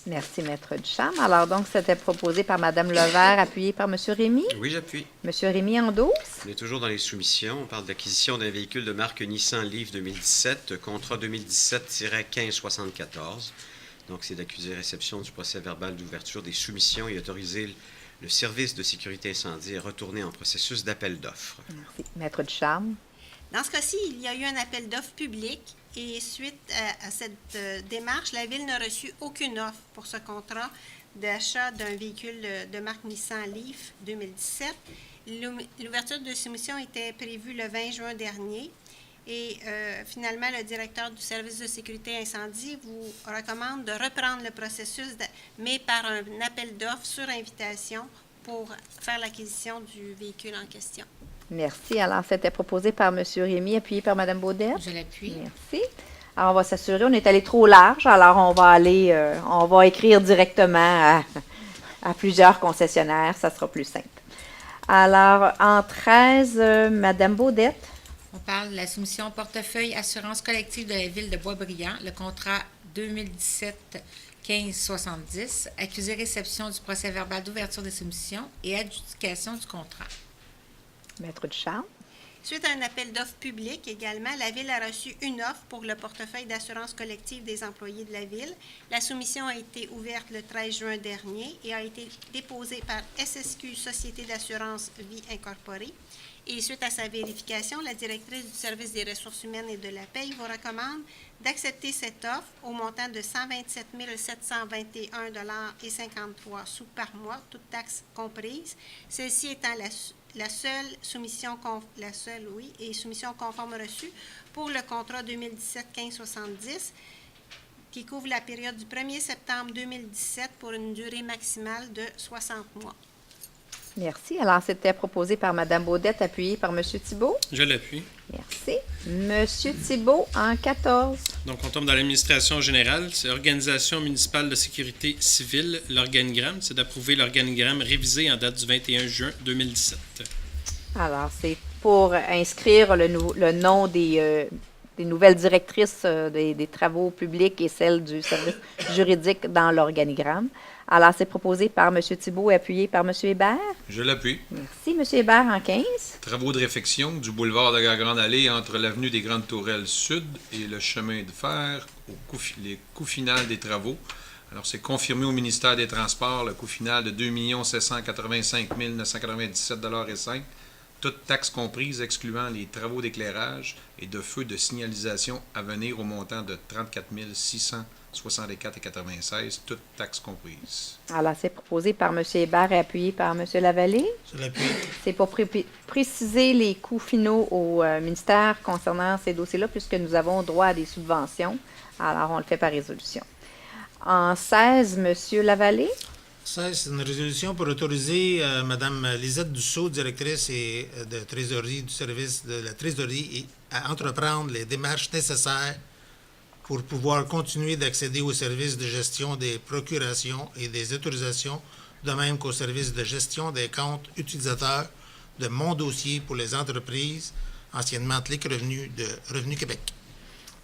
Merci, Maître Ducharme. Alors, donc, c'était proposé par Mme Levert, appuyé par M. Rémy. Oui, j'appuie. M. Rémy en 12. On est toujours dans les soumissions. On parle d'acquisition d'un véhicule de marque Nissan Leaf 2017, contrat 2017-1574. Donc, c'est d'accuser réception du procès verbal d'ouverture des soumissions et autoriser le service de sécurité incendie à retourner en processus d'appel d'offres. Merci. Maître Ducharme. Dans ce cas-ci, il y a eu un appel d'offres public et suite à cette démarche, la Ville n'a reçu aucune offre pour ce contrat d'achat d'un véhicule de marque Nissan Leaf 2017. L'ouverture de soumission était prévue le 20 juin dernier et finalement, le directeur du service de sécurité incendie vous recommande de reprendre le processus, mais par un appel d'offres sur invitation pour faire l'acquisition du véhicule en question. Merci. Alors, c'était proposé par M. Rémy, appuyé par Mme Baudette. Je l'appuie. Merci. Alors, on va s'assurer, on est allé trop large, alors on va écrire directement à plusieurs concessionnaires, ça sera plus simple. Alors, en 13, Mme Baudette. On parle de la soumission portefeuille assurance collective de la Ville de Boisbriand, le contrat 2017-1570, accusé réception du procès verbal d'ouverture des soumissions et adjudication du contrat. Maître Ducharme. Suite à un appel d'offres public également, la Ville a reçu une offre pour le portefeuille d'assurance collective des employés de la Ville. La soumission a été ouverte le 13 juin dernier et a été déposée par SSQ Société d'assurance Vie Incorporée. Et suite à sa vérification, la directrice du service des ressources humaines et de la paie vous recommande d'accepter cette offre au montant de 127 721,53 $ par mois, toutes taxes comprises. Celle-ci étant la seule soumission conforme reçue pour le contrat 2017-1570 qui couvre la période du 1er septembre 2017 pour une durée maximale de 60 mois. Merci. Alors, c'était proposé par Mme Baudette, appuyé par M. Thibault. Je l'appuie. Merci. M. Thibault, en 14. Donc, on tombe dans l'administration générale. C'est Organisation municipale de sécurité civile. L'organigramme, c'est d'approuver l'organigramme révisé en date du 21 juin 2017. Alors, c'est pour inscrire le nom des nouvelles directrices des travaux publics et celles du service juridique dans l'organigramme. Alors, c'est proposé par M. Thibault et appuyé par M. Hébert. Je l'appuie. Merci. M. Hébert, en 15. Travaux de réfection du boulevard de la Grande Allée entre l'avenue des Grandes Tourelles Sud et le chemin de fer, les coûts finaux des travaux. Alors, c'est confirmé au ministère des Transports, le coût final de 2 785 997,05 $, toutes taxes comprises, excluant les travaux d'éclairage et de feux de signalisation à venir au montant de 34 664,96 $, toutes taxes comprises. Alors, c'est proposé par M. Hébert et appuyé par M. Lavallée. Je l'appuie. C'est pour préciser les coûts finaux au ministère concernant ces dossiers-là, puisque nous avons droit à des subventions. Alors, on le fait par résolution. En 16, M. Lavallée. Ça, c'est une résolution pour autoriser Mme Lisette Dussault, directrice de trésorerie du service de la trésorerie, à entreprendre les démarches nécessaires pour pouvoir continuer d'accéder aux services de gestion des procurations et des autorisations, de même qu'aux services de gestion des comptes utilisateurs de Mon Dossier pour les entreprises, anciennement TLIC Revenu de Revenu Québec.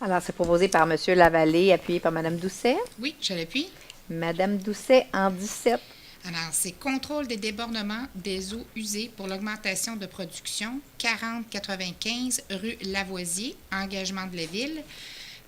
Alors, c'est proposé par M. Lavallée, appuyé par Mme Doucet. Oui, je l'appuie. Mme Doucet, en 17. Alors, c'est contrôle des débordements des eaux usées pour l'augmentation de production, 4095 rue Lavoisier, engagement de la ville.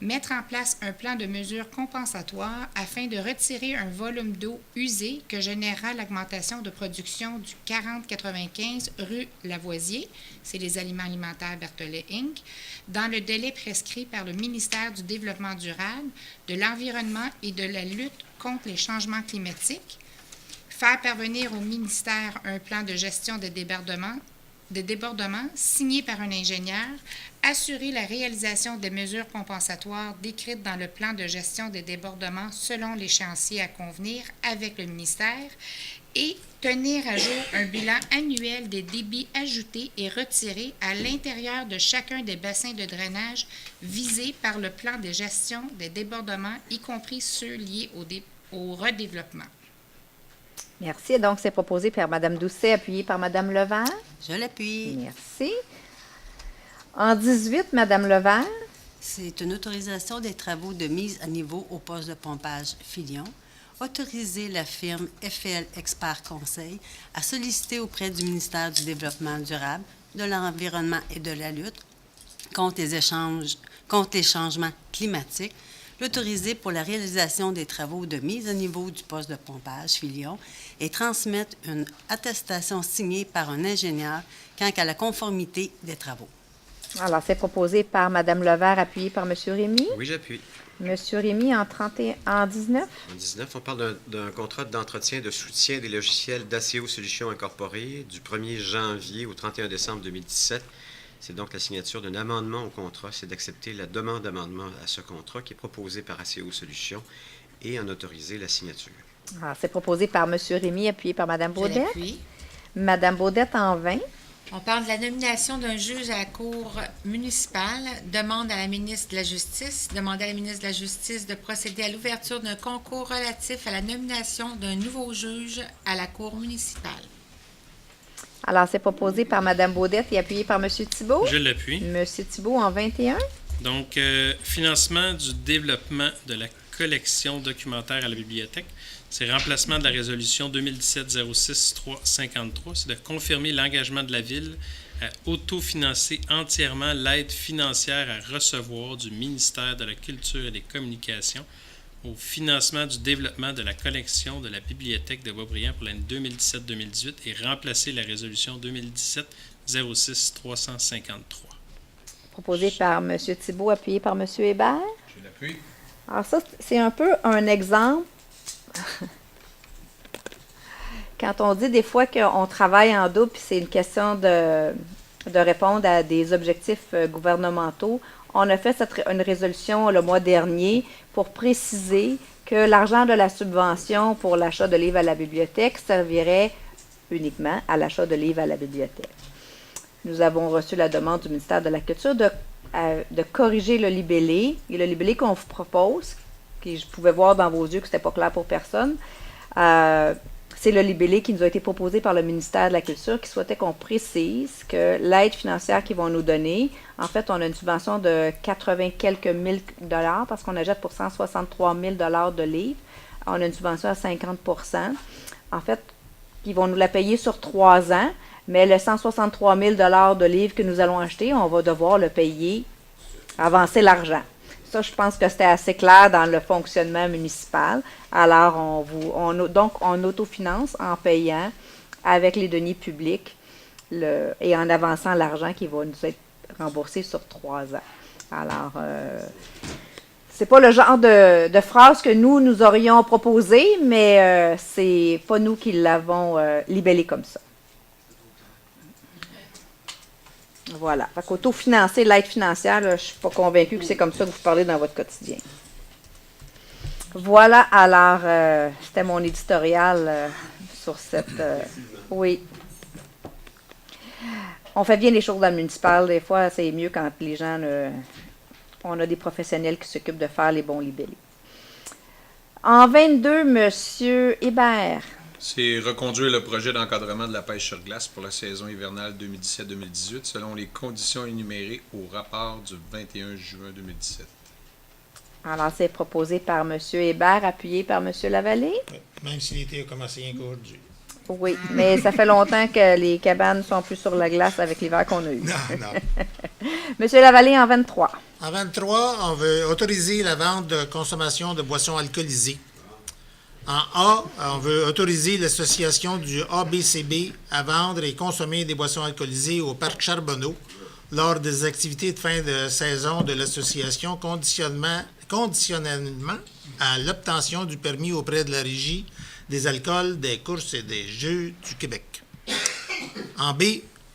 Mettre en place un plan de mesures compensatoires afin de retirer un volume d'eau usée que générera l'augmentation de production du 4095 rue Lavoisier, c'est les aliments alimentaires Berthollet Inc., dans le délai prescrit par le ministère du Développement durable, de l'Environnement et de la lutte contre les changements climatiques. Faire parvenir au ministère un plan de gestion des débordements signé par un ingénieur, assurer la réalisation des mesures compensatoires décrites dans le plan de gestion des débordements selon l'échéancier à convenir avec le ministère et tenir à jour un bilan annuel des débits ajoutés et retirés à l'intérieur de chacun des bassins de drainage visés par le plan de gestion des débordements, y compris ceux liés au redéveloppement. Merci. Donc, c'est proposé par Mme Doucet, appuyé par Mme Levert. Je l'appuie. Merci. En 18, Mme Levert. C'est une autorisation des travaux de mise à niveau au poste de pompage Filion. Autoriser la firme FL Expert Conseil à solliciter auprès du ministère du Développement durable, de l'Environnement et de la lutte contre les changements climatiques, l'autoriser pour la réalisation des travaux de mise à niveau du poste de pompage Filion et transmettre une attestation signée par un ingénieur quant à la conformité des travaux. Alors, c'est proposé par Mme Levert, appuyé par M. Rémy. Oui, j'appuie. M. Rémy, en 19. En 19, on parle d'un contrat d'entretien de soutien des logiciels d'ACO Solutions Incorporées du 1er janvier au 31 décembre 2017. C'est donc la signature d'un amendement au contrat. C'est d'accepter la demande d'amendement à ce contrat qui est proposé par ACO Solutions et en autoriser la signature. Alors, c'est proposé par M. Rémy, appuyé par Mme Baudette. Je l'appuie. Mme Baudette, en 20. On parle de la nomination d'un juge à la Cour municipale, demande à la ministre de la Justice, demander à la ministre de la Justice de procéder à l'ouverture d'un concours relatif à la nomination d'un nouveau juge à la Cour municipale. Alors, c'est proposé par Mme Baudette et appuyé par M. Thibault. Je l'appuie. M. Thibault, en 21. Donc, financement du développement de la collection documentaire à la bibliothèque. C'est remplacement de la résolution 2017-06-353. C'est de confirmer l'engagement de la Ville à autofinancer entièrement l'aide financière à recevoir du ministère de la Culture et des Communications au financement du développement de la collection de la bibliothèque de Boisbriand pour l'année 2017-2018 et remplacer la résolution 2017-06-353. Proposé par M. Thibault, appuyé par M. Hébert. Je l'appuie. Alors ça, c'est un peu un exemple. Quand on dit des fois qu'on travaille en double, puis c'est une question de répondre à des objectifs gouvernementaux, on a fait une résolution le mois dernier pour préciser que l'argent de la subvention pour l'achat de livres à la bibliothèque servirait uniquement à l'achat de livres à la bibliothèque. Nous avons reçu la demande du ministère de la Culture de corriger le libellé. Et le libellé qu'on vous propose, que je pouvais voir dans vos yeux que ce n'était pas clair pour personne, c'est le libellé qui nous a été proposé par le ministère de la Culture qui souhaitait qu'on précise que l'aide financière qu'ils vont nous donner, en fait, on a une subvention de 80 quelques mille dollars parce qu'on achète pour 163 000 dollars de livres. On a une subvention à 50 %. En fait, ils vont nous la payer sur 3 ans, mais le 163 000 dollars de livres que nous allons acheter, on va devoir le payer, avancer l'argent. Ça, je pense que c'était assez clair dans le fonctionnement municipal. Alors, donc, on autofinance en payant avec les deniers publics et en avançant l'argent qui va nous être remboursé sur 3 ans. Alors, c'est pas le genre de phrase que nous aurions proposé, mais c'est pas nous qui l'avons libellé comme ça. Voilà. Fait qu'autofinancer l'aide financière, là, je ne suis pas convaincue que c'est comme ça que vous parlez dans votre quotidien. Voilà, alors, c'était mon éditorial sur cette... oui. On fait bien les choses dans le municipal. Des fois, c'est mieux quand les gens... on a des professionnels qui s'occupent de faire les bons libellés. En 22, M. Hébert. C'est reconduire le projet d'encadrement de la pêche sur glace pour la saison hivernale 2017-2018 selon les conditions énumérées au rapport du 21 juin 2017. Alors, c'est proposé par M. Hébert, appuyé par M. Lavallée. Même si l'été a commencé un cours du. Oui, mais ça fait longtemps que les cabanes ne sont plus sur la glace avec l'hiver qu'on a eu. Non. M. Lavallée, en 23. En 23, on veut autoriser la vente de consommation de boissons alcoolisées. En A, on veut autoriser l'association du ABCB à vendre et consommer des boissons alcoolisées au parc Charbonneau lors des activités de fin de saison de l'association conditionnellement à l'obtention du permis auprès de la Régie des alcools, des courses et des jeux du Québec. En B,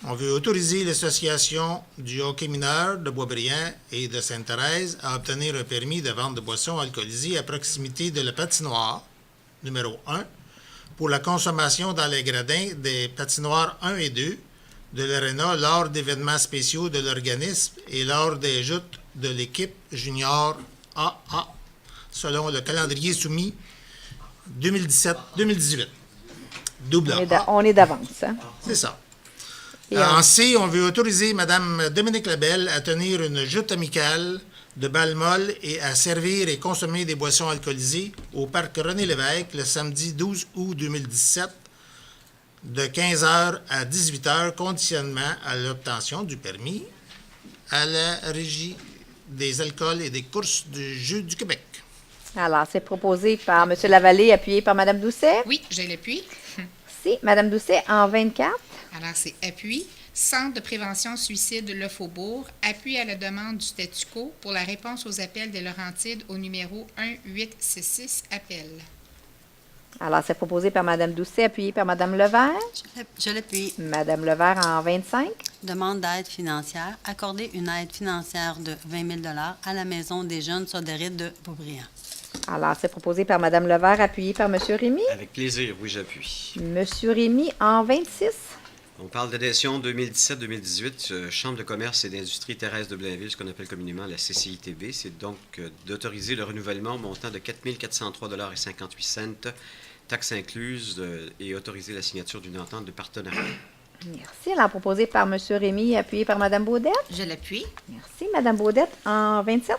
on veut autoriser l'association du hockey mineur de Boisbriand et de Sainte-Thérèse à obtenir un permis de vente de boissons alcoolisées à proximité de la patinoire numéro 1, pour la consommation dans les gradins des patinoires 1 et 2 de l'aréna lors d'événements spéciaux de l'organisme et lors des joutes de l'équipe junior AA, selon le calendrier soumis 2017-2018. Double A. On est d'avance. Hein? C'est ça. En C, on veut autoriser Mme Dominique Labelle à tenir une joute amicale de balles molles et à servir et consommer des boissons alcoolisées au parc René-Lévesque le samedi 12 août 2017 de 15h à 18h, conditionnement à l'obtention du permis à la Régie des alcools et des courses du jeu du Québec. Alors, c'est proposé par M. Lavallée, appuyé par Mme Doucet. Oui, j'ai l'appui. Si, Mme Doucet, en 24. Alors, c'est appui. Centre de prévention suicide Le Faubourg, appui à la demande du statu quo pour la réponse aux appels des Laurentides au numéro 1866 appel. Alors, c'est proposé par Mme Doucet, appuyé par Mme Levert. Je l'appuie. Mme Levert en 25. Demande d'aide financière. Accorder une aide financière de 20 000 à la Maison des jeunes Sodérites de Boisbriand. Alors, c'est proposé par Mme Levert, appuyé par M. Rémy. Avec plaisir, oui, j'appuie. M. Rémy en 26. On parle d'adhésion 2017-2018, Chambre de commerce et d'industrie Thérèse de Blainville, ce qu'on appelle communément la CCITB. C'est donc d'autoriser le renouvellement au montant de 4 403,58 $, taxes incluses, et autoriser la signature d'une entente de partenariat. Merci. Alors, proposé par M. Rémy, appuyé par Mme Baudette. Je l'appuie. Merci. Mme Baudette en 27.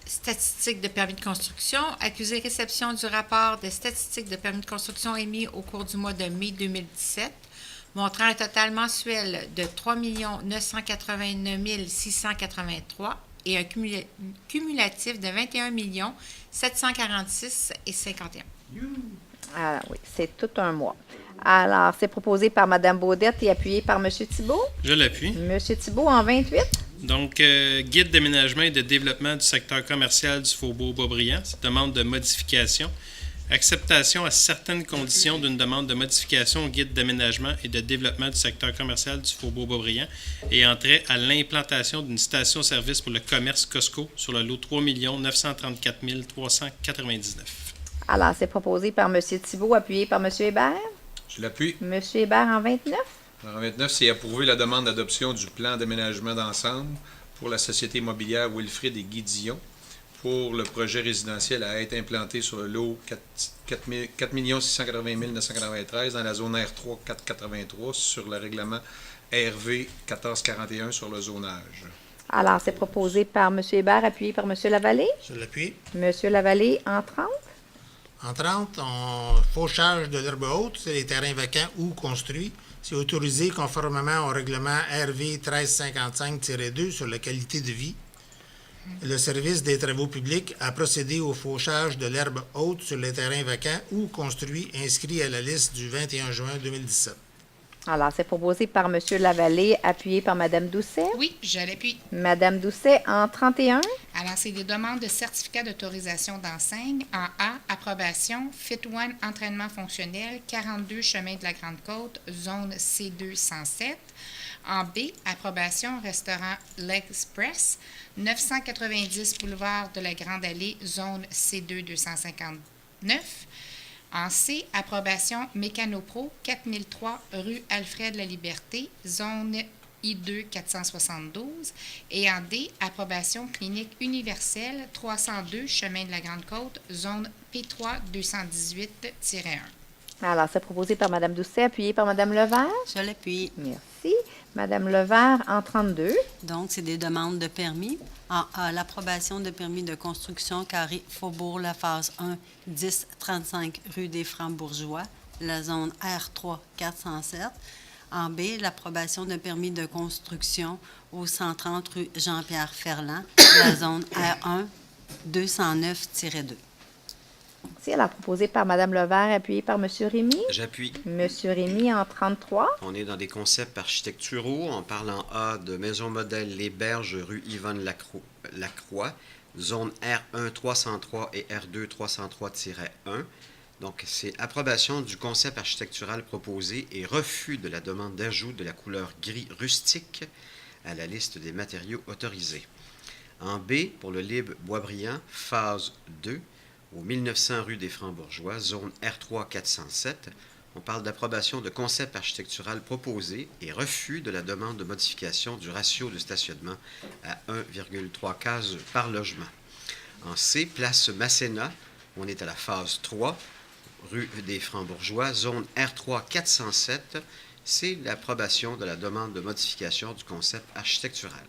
Statistiques de permis de construction. Accusé réception du rapport des statistiques de permis de construction émis au cours du mois de mai 2017. Montrant un total mensuel de 3 989 683 et un cumulatif de 21 746 et 51. Ah oui, c'est tout un mois. Alors, c'est proposé par Mme Baudette et appuyé par M. Thibault. Je l'appuie. M. Thibault en 28. Donc, guide d'aménagement et de développement du secteur commercial du Faubourg Boisbriand. C'est demande de modification. Acceptation à certaines conditions d'une demande de modification au guide d'aménagement et de développement du secteur commercial du Faubourg-Boisbriand et entrait à l'implantation d'une station-service pour le commerce Costco sur le lot 3 934 399. Alors, c'est proposé par M. Thibault, appuyé par M. Hébert. Je l'appuie. M. Hébert en 29. En 29, c'est approuver la demande d'adoption du plan d'aménagement d'ensemble pour la société immobilière Wilfrid et Guy Dion pour le projet résidentiel à être implanté sur le lot 4 680 993 dans la zone R3 483 sur le règlement RV 1441 sur le zonage. Alors, c'est proposé par M. Hébert, appuyé par M. Lavallée. Je l'appuie. M. Lavallée en 30. En 30, fauchage de l'herbe haute, c'est les terrains vacants ou construits. C'est autorisé conformément au règlement RV 1355-2 sur la qualité de vie. Le service des travaux publics a procédé au fauchage de l'herbe haute sur les terrains vacants ou construits inscrits à la liste du 21 juin 2017. Alors, c'est proposé par M. Lavallée, appuyé par Mme Doucet. Oui, je l'appuie. Mme Doucet en 31. Alors, c'est des demandes de certificat d'autorisation d'enseigne. En A, approbation, Fit One, entraînement fonctionnel, 42 chemin de la Grande-Côte, zone C2 107. En B, approbation, restaurant L'Express, 990 boulevard de la Grande Allée, zone C2 259. En C, approbation Mécanopro, 4003 rue Alfred-la-Liberté, zone I2 472. Et en D, approbation Clinique universelle, 302 chemin de la Grande-Côte, zone P3 218-1. Alors, c'est proposé par Mme Doucet, appuyé par Mme Levert. Je l'appuie. Merci. Mme Levert en 32. Donc, c'est des demandes de permis. En A, l'approbation de permis de construction carré Faubourg, la phase 1, 1035 rue des Francs-Bourgeois, la zone R3 407. En B, l'approbation de permis de construction au 130 rue Jean-Pierre Ferland, la zone R1 209-2. Merci. Alors, proposé par Mme Levert, appuyé par M. Rémy. J'appuie. M. Rémy en 33. On est dans des concepts architecturaux. On parle en A de Maison Modèle Les Berges, rue Yvonne Lacroix, zone R1 303 et R2 303-1. Donc, c'est approbation du concept architectural proposé et refus de la demande d'ajout de la couleur gris rustique à la liste des matériaux autorisés. En B, pour le Libre Boisbriand, phase 2, au 1900 rue des Francs-Bourgeois, zone R3 407, on parle d'approbation de concept architectural proposé et refus de la demande de modification du ratio de stationnement à 1,3 cases par logement. En C, place Masséna, on est à la phase 3, rue des Francs-Bourgeois, zone R3 407, c'est l'approbation de la demande de modification du concept architectural.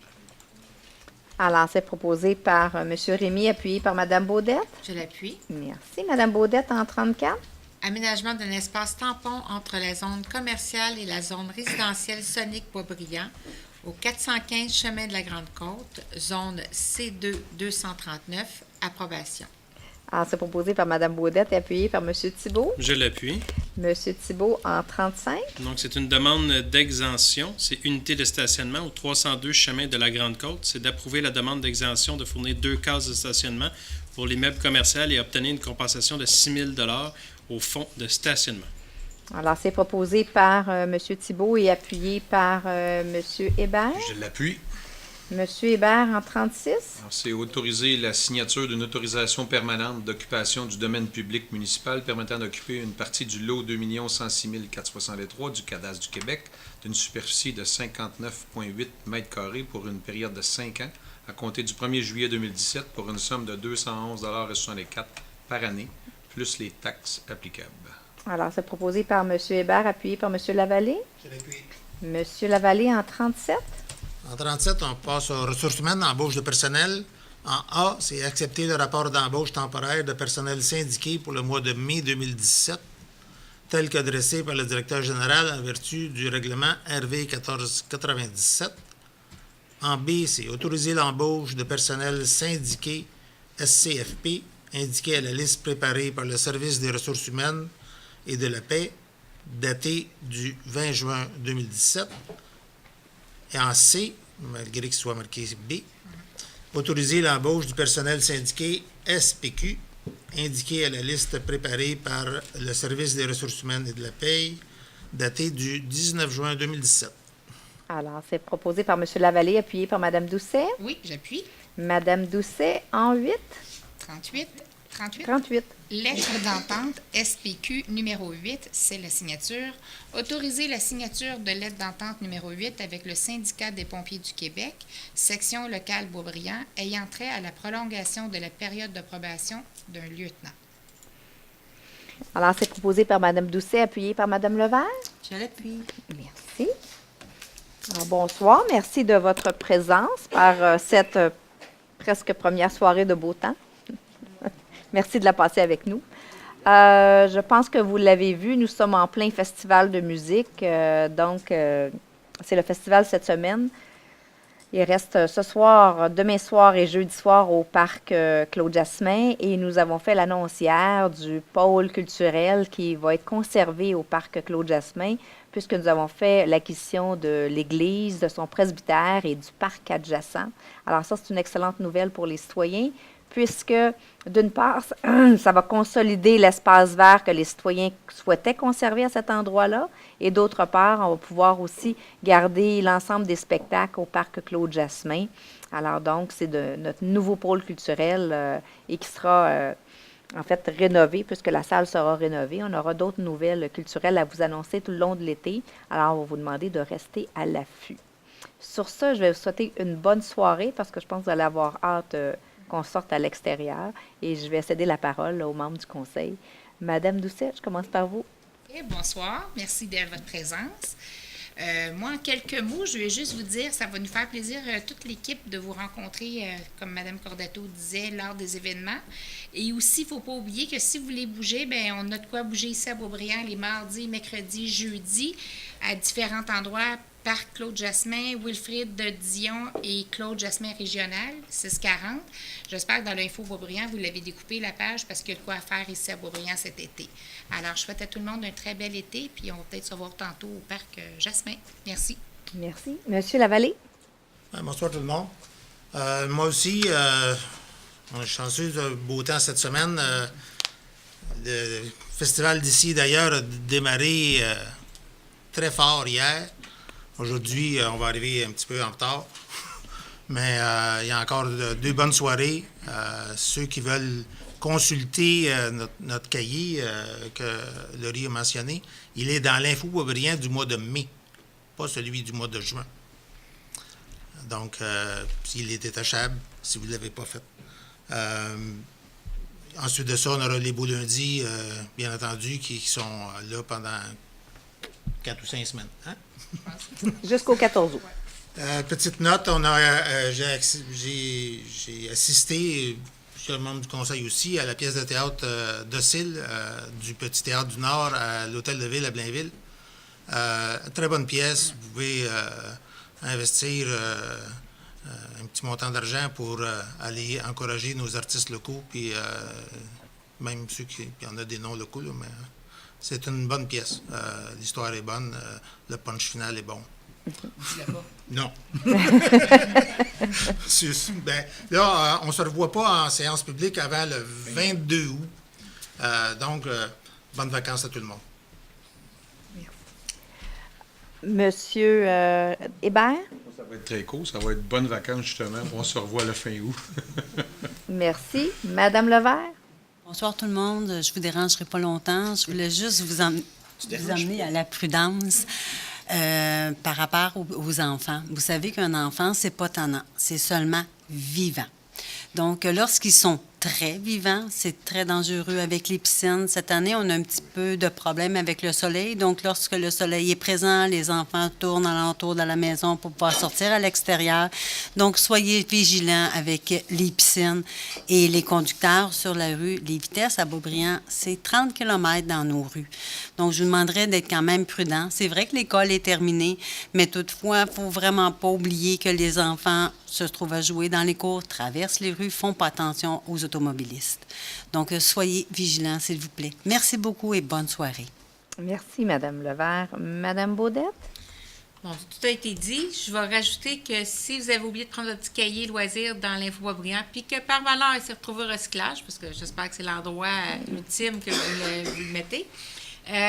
Alors, c'est proposé par M. Rémy, appuyé par Mme Baudette. Je l'appuie. Merci. Mme Baudette en 34. Aménagement d'un espace tampon entre la zone commerciale et la zone résidentielle Sonic Boisbriand au 415 chemin de la Grande-Côte, zone C2 239, approbation. Alors, c'est proposé par Mme Baudette, appuyé par M. Thibault. Je l'appuie. M. Thibault en 35. Donc, c'est une demande d'exemption. C'est unité de stationnement au 302 chemin de la Grande-Côte. C'est d'approuver la demande d'exemption de fournir 2 cases de stationnement pour l'immeuble commercial et obtenir une compensation de 6 000 $ au fonds de stationnement. Alors, c'est proposé par M. Thibault et appuyé par M. Hébert. Je l'appuie. M. Hébert en 36. Alors, c'est autoriser la signature d'une autorisation permanente d'occupation du domaine public municipal permettant d'occuper une partie du lot 2 106 463 du cadastre du Québec d'une superficie de 59,8 m² pour une période de 5 ans à compter du 1er juillet 2017 pour une somme de 211,64 $ par année, plus les taxes applicables. Alors, c'est proposé par M. Hébert, appuyé par M. Lavallée. Je l'appuie. M. Lavallée en 37. En 37, on passe aux ressources humaines, embauche de personnel. En A, c'est accepter le rapport d'embauche temporaire de personnel syndiqué pour le mois de mai 2017, tel qu'adressé par le directeur général en vertu du règlement RV 1497. En B, c'est autoriser l'embauche de personnel syndiqué SCFP, indiqué à la liste préparée par le Service des ressources humaines et de la paix, datée du 20 juin 2017. Et en C, malgré qu'il soit marqué B, autoriser l'embauche du personnel syndiqué SPQ, indiqué à la liste préparée par le Service des ressources humaines et de la paye, datée du 19 juin 2017. Alors, c'est proposé par M. Lavallée, appuyé par Mme Doucet. Oui, j'appuie. Mme Doucet, en 8. 38. 38. Lettre d'entente SPQ numéro 8, c'est la signature. Autoriser la signature de lettre d'entente numéro 8 avec le Syndicat des pompiers du Québec, section locale Beaubriand, ayant trait à la prolongation de la période de probation d'un lieutenant. Alors, c'est proposé par Mme Doucet, appuyé par Mme Levert. Je l'appuie. Merci. Alors, bonsoir. Merci de votre présence par cette presque première soirée de beau temps. Merci de la passer avec nous. Je pense que vous l'avez vu, nous sommes en plein festival de musique. Donc, c'est le festival cette semaine. Il reste ce soir, demain soir et jeudi soir au parc Claude Jasmin. Et nous avons fait l'annonce hier du pôle culturel qui va être conservé au parc Claude Jasmin, puisque nous avons fait l'acquisition de l'église, de son presbytère et du parc adjacent. Alors ça, c'est une excellente nouvelle pour les citoyens, puisque, d'une part, ça va consolider l'espace vert que les citoyens souhaitaient conserver à cet endroit-là, et d'autre part, on va pouvoir aussi garder l'ensemble des spectacles au parc Claude Jasmin. Alors donc, c'est de notre nouveau pôle culturel et qui sera en fait rénové, puisque la salle sera rénovée. On aura d'autres nouvelles culturelles à vous annoncer tout le long de l'été. Alors, on va vous demander de rester à l'affût. Sur ce, je vais vous souhaiter une bonne soirée, parce que je pense que vous allez avoir hâte qu'on sorte à l'extérieur, et je vais céder la parole aux membres du conseil. Madame Doucet, je commence par vous. Okay, bonsoir, merci de votre présence. Moi, en quelques mots, je vais juste vous dire, ça va nous faire plaisir, toute l'équipe, de vous rencontrer, comme Mme Cordato disait, lors des événements. Et aussi, il ne faut pas oublier que si vous voulez bouger, bien, on a de quoi bouger ici à Beaubriand les mardis, mercredis, jeudis, à différents endroits, Parc Claude Jasmin, Wilfrid de Dion et Claude Jasmin Régional, 640. J'espère que dans l'info Beaubriand, vous l'avez découpé la page parce qu'il y a de quoi faire ici à Beaubriand cet été. Alors, je souhaite à tout le monde un très bel été, puis on va peut-être se voir tantôt au Parc Jasmin. Merci. Merci. Monsieur Lavallée. Bonsoir tout le monde. Moi aussi, on est chanceux de beau temps cette semaine. Le festival d'ici, d'ailleurs, a démarré très fort hier. Aujourd'hui, on va arriver un petit peu en retard, mais il y a encore deux bonnes soirées. Ceux qui veulent consulter notre cahier que Laurie a mentionné, il est dans l'info Beaubriand du mois de mai, pas celui du mois de juin. Donc, il est détachable si vous ne l'avez pas fait. Ensuite de ça, on aura les beaux lundis, bien entendu, qui sont là pendant 4 ou 5 semaines. Hein? Jusqu'au 14 août. Petite note, j'ai assisté, plusieurs membres du conseil aussi, à la pièce de théâtre Docile du Petit Théâtre du Nord à l'Hôtel de Ville à Blainville. Très bonne pièce. Vous pouvez investir un petit montant d'argent pour aller encourager nos artistes locaux, puis même ceux qui en ont des noms locaux, là, mais c'est une bonne pièce. L'histoire est bonne, le punch final est bon. Non. Là, on ne se revoit pas en séance publique avant le 22 août. Donc, bonnes vacances à tout le monde. Monsieur Hébert. Ça va être très court. Ça va être bonnes vacances, justement. On se revoit le fin août. Merci. Madame Levert. Bonsoir tout le monde. Je ne vous dérangerai pas longtemps. Je voulais juste vous amener à la prudence par rapport aux enfants. Vous savez qu'un enfant, c'est pas tannant, c'est seulement vivant. Donc, lorsqu'ils sont très vivants, c'est très dangereux avec les piscines. Cette année, on a un petit peu de problème avec le soleil. Donc, lorsque le soleil est présent, les enfants tournent alentour de la maison pour pouvoir sortir à l'extérieur. Donc, soyez vigilants avec les piscines et les conducteurs sur la rue. Les vitesses à Beaubriand, c'est 30 km dans nos rues. Donc, je vous demanderais d'être quand même prudent. C'est vrai que l'école est terminée, mais toutefois, il ne faut vraiment pas oublier que les enfants se trouvent à jouer dans les cours, traversent les rues, font pas attention aux automobilistes. Donc, soyez vigilants, s'il vous plaît. Merci beaucoup et bonne soirée. Merci, Madame Levert. Madame Baudette? Bon, tout a été dit. Je vais rajouter que si vous avez oublié de prendre votre petit cahier loisir dans l'Info Boisbriand, puis que par malheur, il s'est retrouvé au recyclage, parce que j'espère que c'est l'endroit ultime que vous le mettez.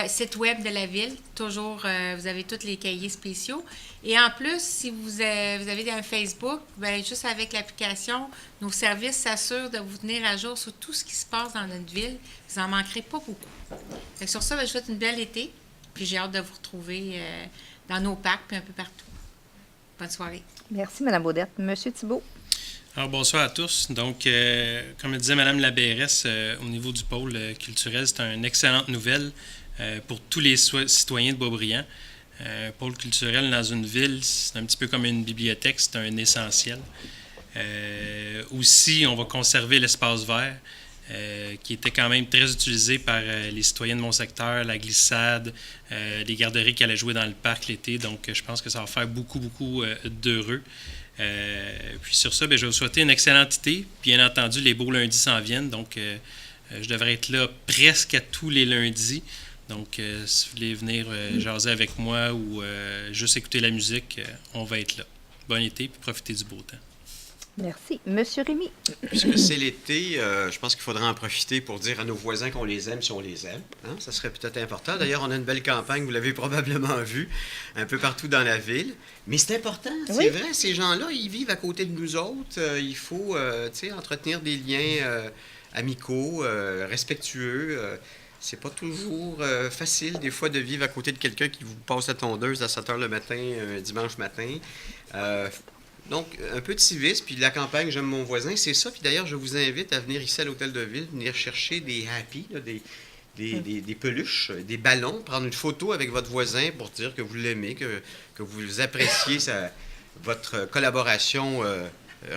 Site web de la Ville, toujours, vous avez tous les cahiers spéciaux. Et en plus, si vous avez un Facebook, bien, juste avec l'application, nos services s'assurent de vous tenir à jour sur tout ce qui se passe dans notre ville. Vous n'en manquerez pas beaucoup. Fait que sur ça, bien, je vous souhaite une belle été, puis j'ai hâte de vous retrouver dans nos parcs, puis un peu partout. Bonne soirée. Merci, Mme Baudette. Monsieur Thibault. Alors, bonsoir à tous. Donc, comme le disait Mme la BRS, au niveau du pôle culturel, c'est une excellente nouvelle pour tous les citoyens de Boisbriand. Un pôle culturel dans une ville, c'est un petit peu comme une bibliothèque, c'est un essentiel. Aussi, on va conserver l'espace vert, qui était quand même très utilisé par les citoyens de mon secteur, la glissade, les garderies qui allaient jouer dans le parc l'été. Donc, je pense que ça va faire beaucoup d'heureux. Puis sur ça, bien, je vais vous souhaiter une excellente été. Bien entendu, les beaux lundis s'en viennent, donc je devrais être là presque à tous les lundis. Donc, si vous voulez venir jaser avec moi ou juste écouter la musique, on va être là. Bon été, puis profitez du beau temps. Merci. Monsieur Rémy. Puisque c'est l'été, je pense qu'il faudra en profiter pour dire à nos voisins qu'on les aime si on les aime. Hein? Ça serait peut-être important. D'ailleurs, on a une belle campagne, vous l'avez probablement vu, un peu partout dans la ville. Mais c'est important, c'est vrai, ces gens-là, ils vivent à côté de nous autres. Il faut entretenir des liens amicaux, respectueux. C'est pas toujours facile, des fois, de vivre à côté de quelqu'un qui vous passe la tondeuse à 7 h le matin, dimanche matin. Donc, un peu de civisme, puis de la campagne, j'aime mon voisin, c'est ça. Puis d'ailleurs, je vous invite à venir ici à l'Hôtel de Ville, venir chercher des happy, là, des peluches, des ballons, prendre une photo avec votre voisin pour dire que vous l'aimez, que vous appréciez votre collaboration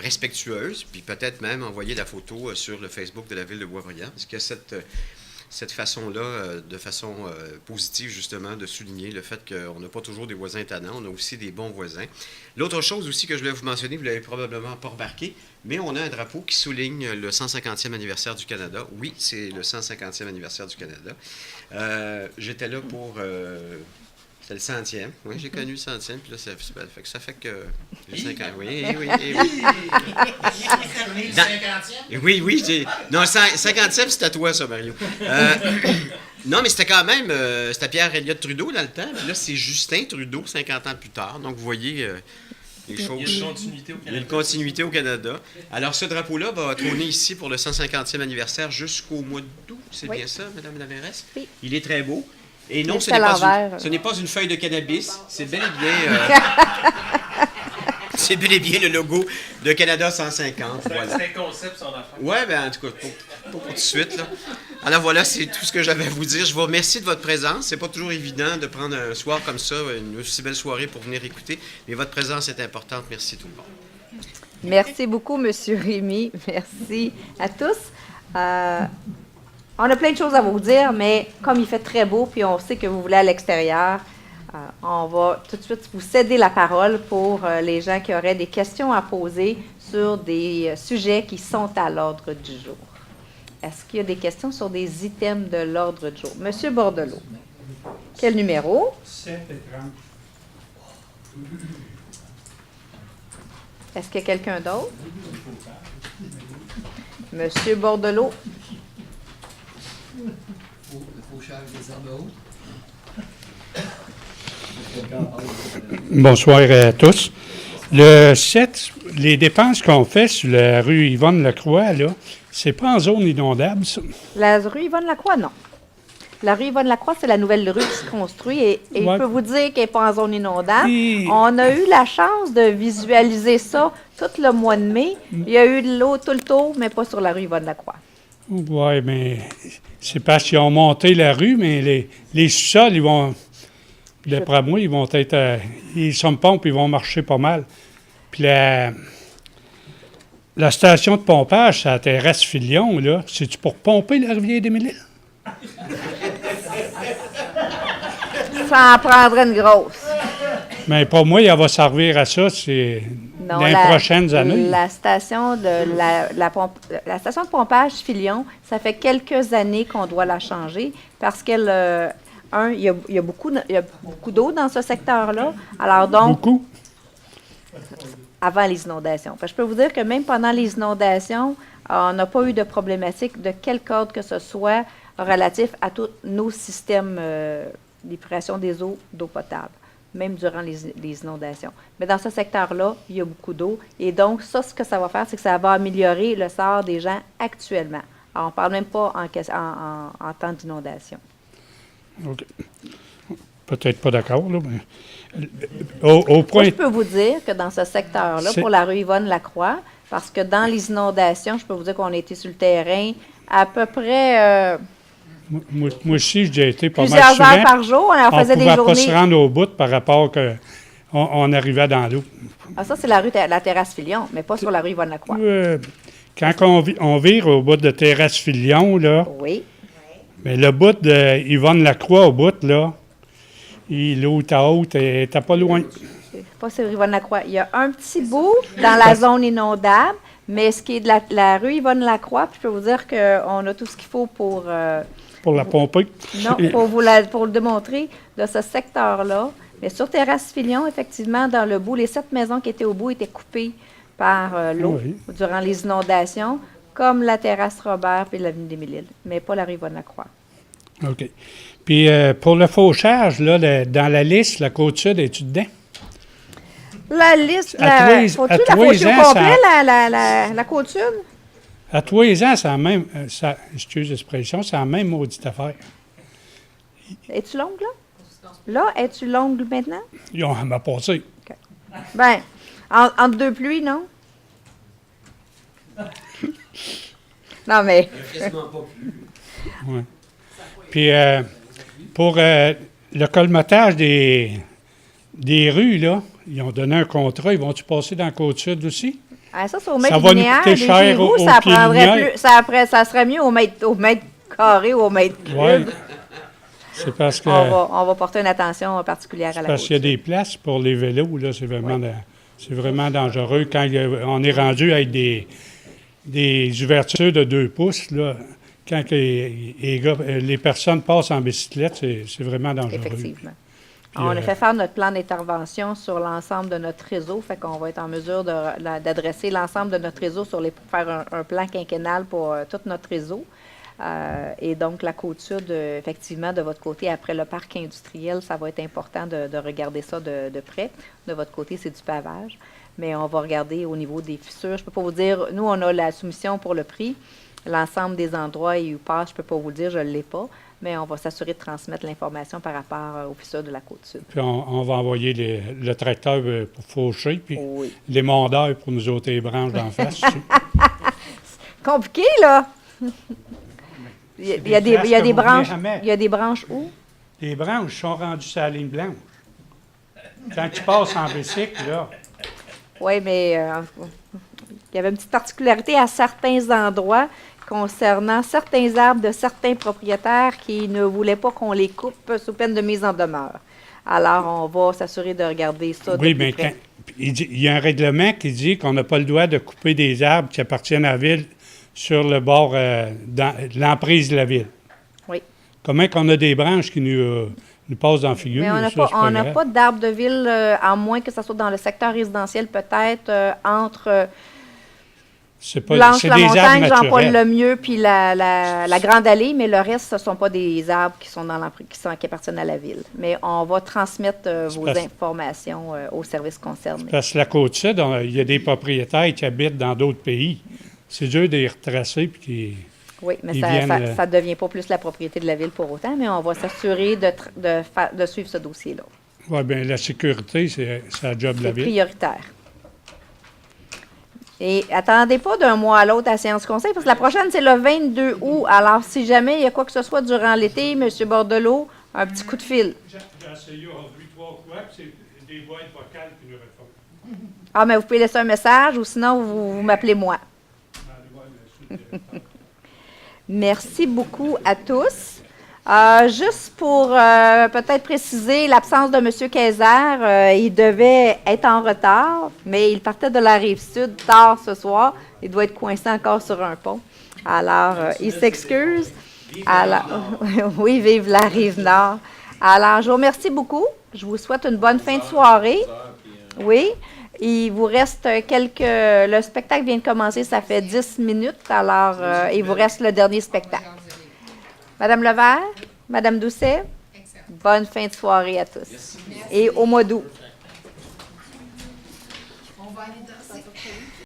respectueuse, puis peut-être même envoyer la photo sur le Facebook de la Ville de Boisbriand. Parce que cette façon-là, de façon positive, justement, de souligner le fait qu'on n'a pas toujours des voisins tannants, on a aussi des bons voisins. L'autre chose aussi que je voulais vous mentionner, vous ne l'avez probablement pas remarqué, mais on a un drapeau qui souligne le 150e anniversaire du Canada. Oui, c'est le 150e anniversaire du Canada. J'étais là pour... c'est le 100e. Oui, j'ai connu le 100e, puis là, ça fait que j'ai 5 ans. Oui. Oui. Non, 50e, c'était toi, ça, Mario. Non, mais c'était quand même... c'était Pierre-Éliott Trudeau dans le temps, puis là, c'est Justin Trudeau, 50 ans plus tard. Donc, vous voyez... les choses. Il y a une continuité au Canada. Il y a une continuité au Canada. Alors, ce drapeau-là va trôner ici pour le 150e anniversaire jusqu'au mois d'août. C'est bien ça, Mme la mairesse? Oui. Il est très beau. Et non, ce n'est pas une feuille de cannabis, c'est bel et bien... c'est bel et bien le logo de Canada 150. Voilà. C'est un concept, son affaire. Oui, bien, en tout cas, pas pour tout de suite. Là. Alors voilà, c'est tout ce que j'avais à vous dire. Je vous remercie de votre présence. C'est pas toujours évident de prendre un soir comme ça, une aussi belle soirée pour venir écouter, mais votre présence est importante. Merci tout le monde. Merci beaucoup, M. Rémy. Merci à tous. On a plein de choses à vous dire, mais comme il fait très beau, puis on sait que vous voulez à l'extérieur, on va tout de suite vous céder la parole pour les gens qui auraient des questions à poser sur des sujets qui sont à l'ordre du jour. Est-ce qu'il y a des questions sur des items de l'ordre du jour? Monsieur Bordelot, quel numéro? 7 et 30. Est-ce qu'il y a quelqu'un d'autre? Monsieur Bordelot. Le fauchage des arbres hauts. Bonsoir à tous. Le 7, les dépenses qu'on fait sur la rue Yvonne-Lacroix, là, c'est pas en zone inondable, ça? La rue Yvonne-Lacroix, non. La rue Yvonne-Lacroix, c'est la nouvelle rue qui se construit et je peux vous dire qu'elle n'est pas en zone inondable. On a eu la chance de visualiser ça tout le mois de mai. Il y a eu de l'eau tout le tour, mais pas sur la rue Yvonne-Lacroix. Oui, mais c'est parce qu'ils ont monté la rue, mais les sous-sols, ils vont... D'après moi, ils vont être... ils sont pompes, ils vont marcher pas mal. Puis la station de pompage, c'est la terrasse Filion, là. C'est-tu pour pomper la rivière des Mille-Îles? Ça en prendrait une grosse. Mais pour moi, elle va servir à ça, c'est dans les prochaines années. La station de la station de pompage Filion, ça fait quelques années qu'on doit la changer parce qu'elle il y a beaucoup d'eau dans ce secteur-là. Alors donc, Beaucoup? avant les inondations. Fait que je peux vous dire que même pendant les inondations, on n'a pas eu de problématique de quelque ordre que ce soit relatif à tous nos systèmes d'épuration des eaux d'eau potable, même durant les inondations. Mais dans ce secteur-là, il y a beaucoup d'eau. Et donc, ça, ce que ça va faire, c'est que ça va améliorer le sort des gens actuellement. Alors, on ne parle même pas en temps d'inondation. OK. Peut-être pas d'accord, là, mais au Moi, point... je peux vous dire que dans ce secteur-là, C'est- pour la rue Yvonne-Lacroix, parce que dans les inondations, je peux vous dire qu'on a été sur le terrain à peu près Moi aussi, j'ai déjà été pas mal plusieurs souvent. heures par jour. On faisait des pouvait pas se journées. rendre au bout par rapport que on arrivait dans l'eau. Ah, ça, c'est la rue la terrasse Filion, mais pas sur la rue Yvonne-Lacroix. Quand on vire au bout de Terrasse Filion, là, Oui. mais le bout de Yvonne Lacroix au bout, là, l'eau était haute, elle était pas loin. Pas sur Yvonne-Lacroix. Il y a un petit bout dans la zone inondable, mais ce qui est de la rue Yvonne-Lacroix, puis je peux vous dire qu'on a tout ce qu'il faut pour... Pour la pomper. Non, pour le démontrer de ce secteur-là. Mais sur Terrasse Filion, effectivement, dans le bout, les 7 maisons qui étaient au bout étaient coupées par l'eau Oui. durant les inondations, comme la terrasse Robert et l'avenue des Mille-Îles, mais pas la rue Yvonne-Lacroix. OK. Puis pour le fauchage, là, dans la liste, la Côte-Sud, es-tu dedans? La liste, faut-tu à la tous les faucher au ans, complet, ça- la Côte-Sud? À tous les ans, c'est la même, excuse l'expression, c'est la même maudite affaire. Es-tu longue, là? Là, es-tu longue maintenant? Elle m'a passé. Ben, entre deux pluies, non? Non, mais... Ouais. Puis pour le colmatage des rues, là, ils ont donné un contrat. Ils vont-tu passer dans la Côte-Sud aussi? Ah, ça, c'est au mètre Ça va nous linéaire. coûter Des cher chez vous, au ça pied prendrait linéaire. plus, ça serait mieux au mètre carré ou au mètre cube. Oui. C'est parce que On va porter une attention particulière à la parce côte. qu'il y a des places pour les vélos, là, c'est vraiment dangereux. Quand on est rendu avec des ouvertures de 2 pouces, là, quand les personnes passent en bicyclette, c'est vraiment dangereux. Effectivement. Puis, On a fait faire notre plan d'intervention sur l'ensemble de notre réseau, fait qu'on va être en mesure d'adresser l'ensemble de notre réseau pour faire un plan quinquennal pour tout notre réseau. Et donc, la Côte-Sud, effectivement, de votre côté, après le parc industriel, ça va être important de regarder ça de près. De votre côté, c'est du pavage. Mais on va regarder au niveau des fissures. Je ne peux pas vous dire, nous, on a la soumission pour le prix. L'ensemble des endroits et où passe, je ne peux pas vous le dire, je ne l'ai pas. Mais on va s'assurer de transmettre l'information par rapport aux fissures de la Côte-Sud. Puis on va envoyer le tracteur pour faucher, puis Oui. les mondeurs pour nous ôter les branches d'en face. Compliqué, là! Il y a des branches. Jamais. Il y a des branches où? Les branches sont rendues sur la ligne blanche. Quand tu passes en bicycle, là, Oui, mais il y avait une petite particularité à certains endroits concernant certains arbres de certains propriétaires qui ne voulaient pas qu'on les coupe sous peine de mise en demeure. Alors, on va s'assurer de regarder ça de oui, plus mais près. il y a un règlement qui dit qu'on n'a pas le droit de couper des arbres qui appartiennent à la ville sur le bord de l'emprise de la ville. Oui. Comment qu'on a des branches qui nous passent dans la figure? Mais on n'a ça, c'est pas, grave. pas d'arbres de ville, à moins que ce soit dans le secteur résidentiel, peut-être entre C'est pas Blanche, c'est la des arbres montagne, Jean-Paul naturels. Lemieux, puis la Grande Allée, mais le reste, ce ne sont pas des arbres qui sont qui appartiennent à la ville. Mais on va transmettre vos parce- informations aux services concernés. Parce que la Côte-Sud, il y a des propriétaires qui habitent dans d'autres pays. C'est dur de les retracer puis qu'ils... Oui, mais ils ça viennent, ne devient pas plus la propriété de la ville pour autant, mais on va s'assurer de suivre ce dossier-là. Oui, bien, la sécurité, c'est la job de la C'est ville. prioritaire. Et attendez pas d'un mois à l'autre à la séance conseil, parce que la prochaine, c'est le 22 août. Alors, si jamais il y a quoi que ce soit durant l'été, M. Bordelot, un petit coup de fil. J'ai essayé aujourd'hui 3 fois, puis c'est des boîtes vocales qui nous répondent. Ah, mais vous pouvez laisser un message ou sinon, vous m'appelez moi. Merci beaucoup à tous. Juste pour peut-être préciser l'absence de M. Kayser, il devait être en retard, mais il partait de la Rive-Sud tard ce soir. Il doit être coincé encore sur un pont. Alors, il s'excuse. Alors, oui, vive la Rive-Nord. Alors, je vous remercie beaucoup. Je vous souhaite une bonne fin de soirée. Oui. Il vous reste quelques... Le spectacle vient de commencer, ça fait 10 minutes. Alors, il vous reste le dernier spectacle. Madame Levert, Madame Doucet, bonne fin de soirée à tous. Et au mois d'août.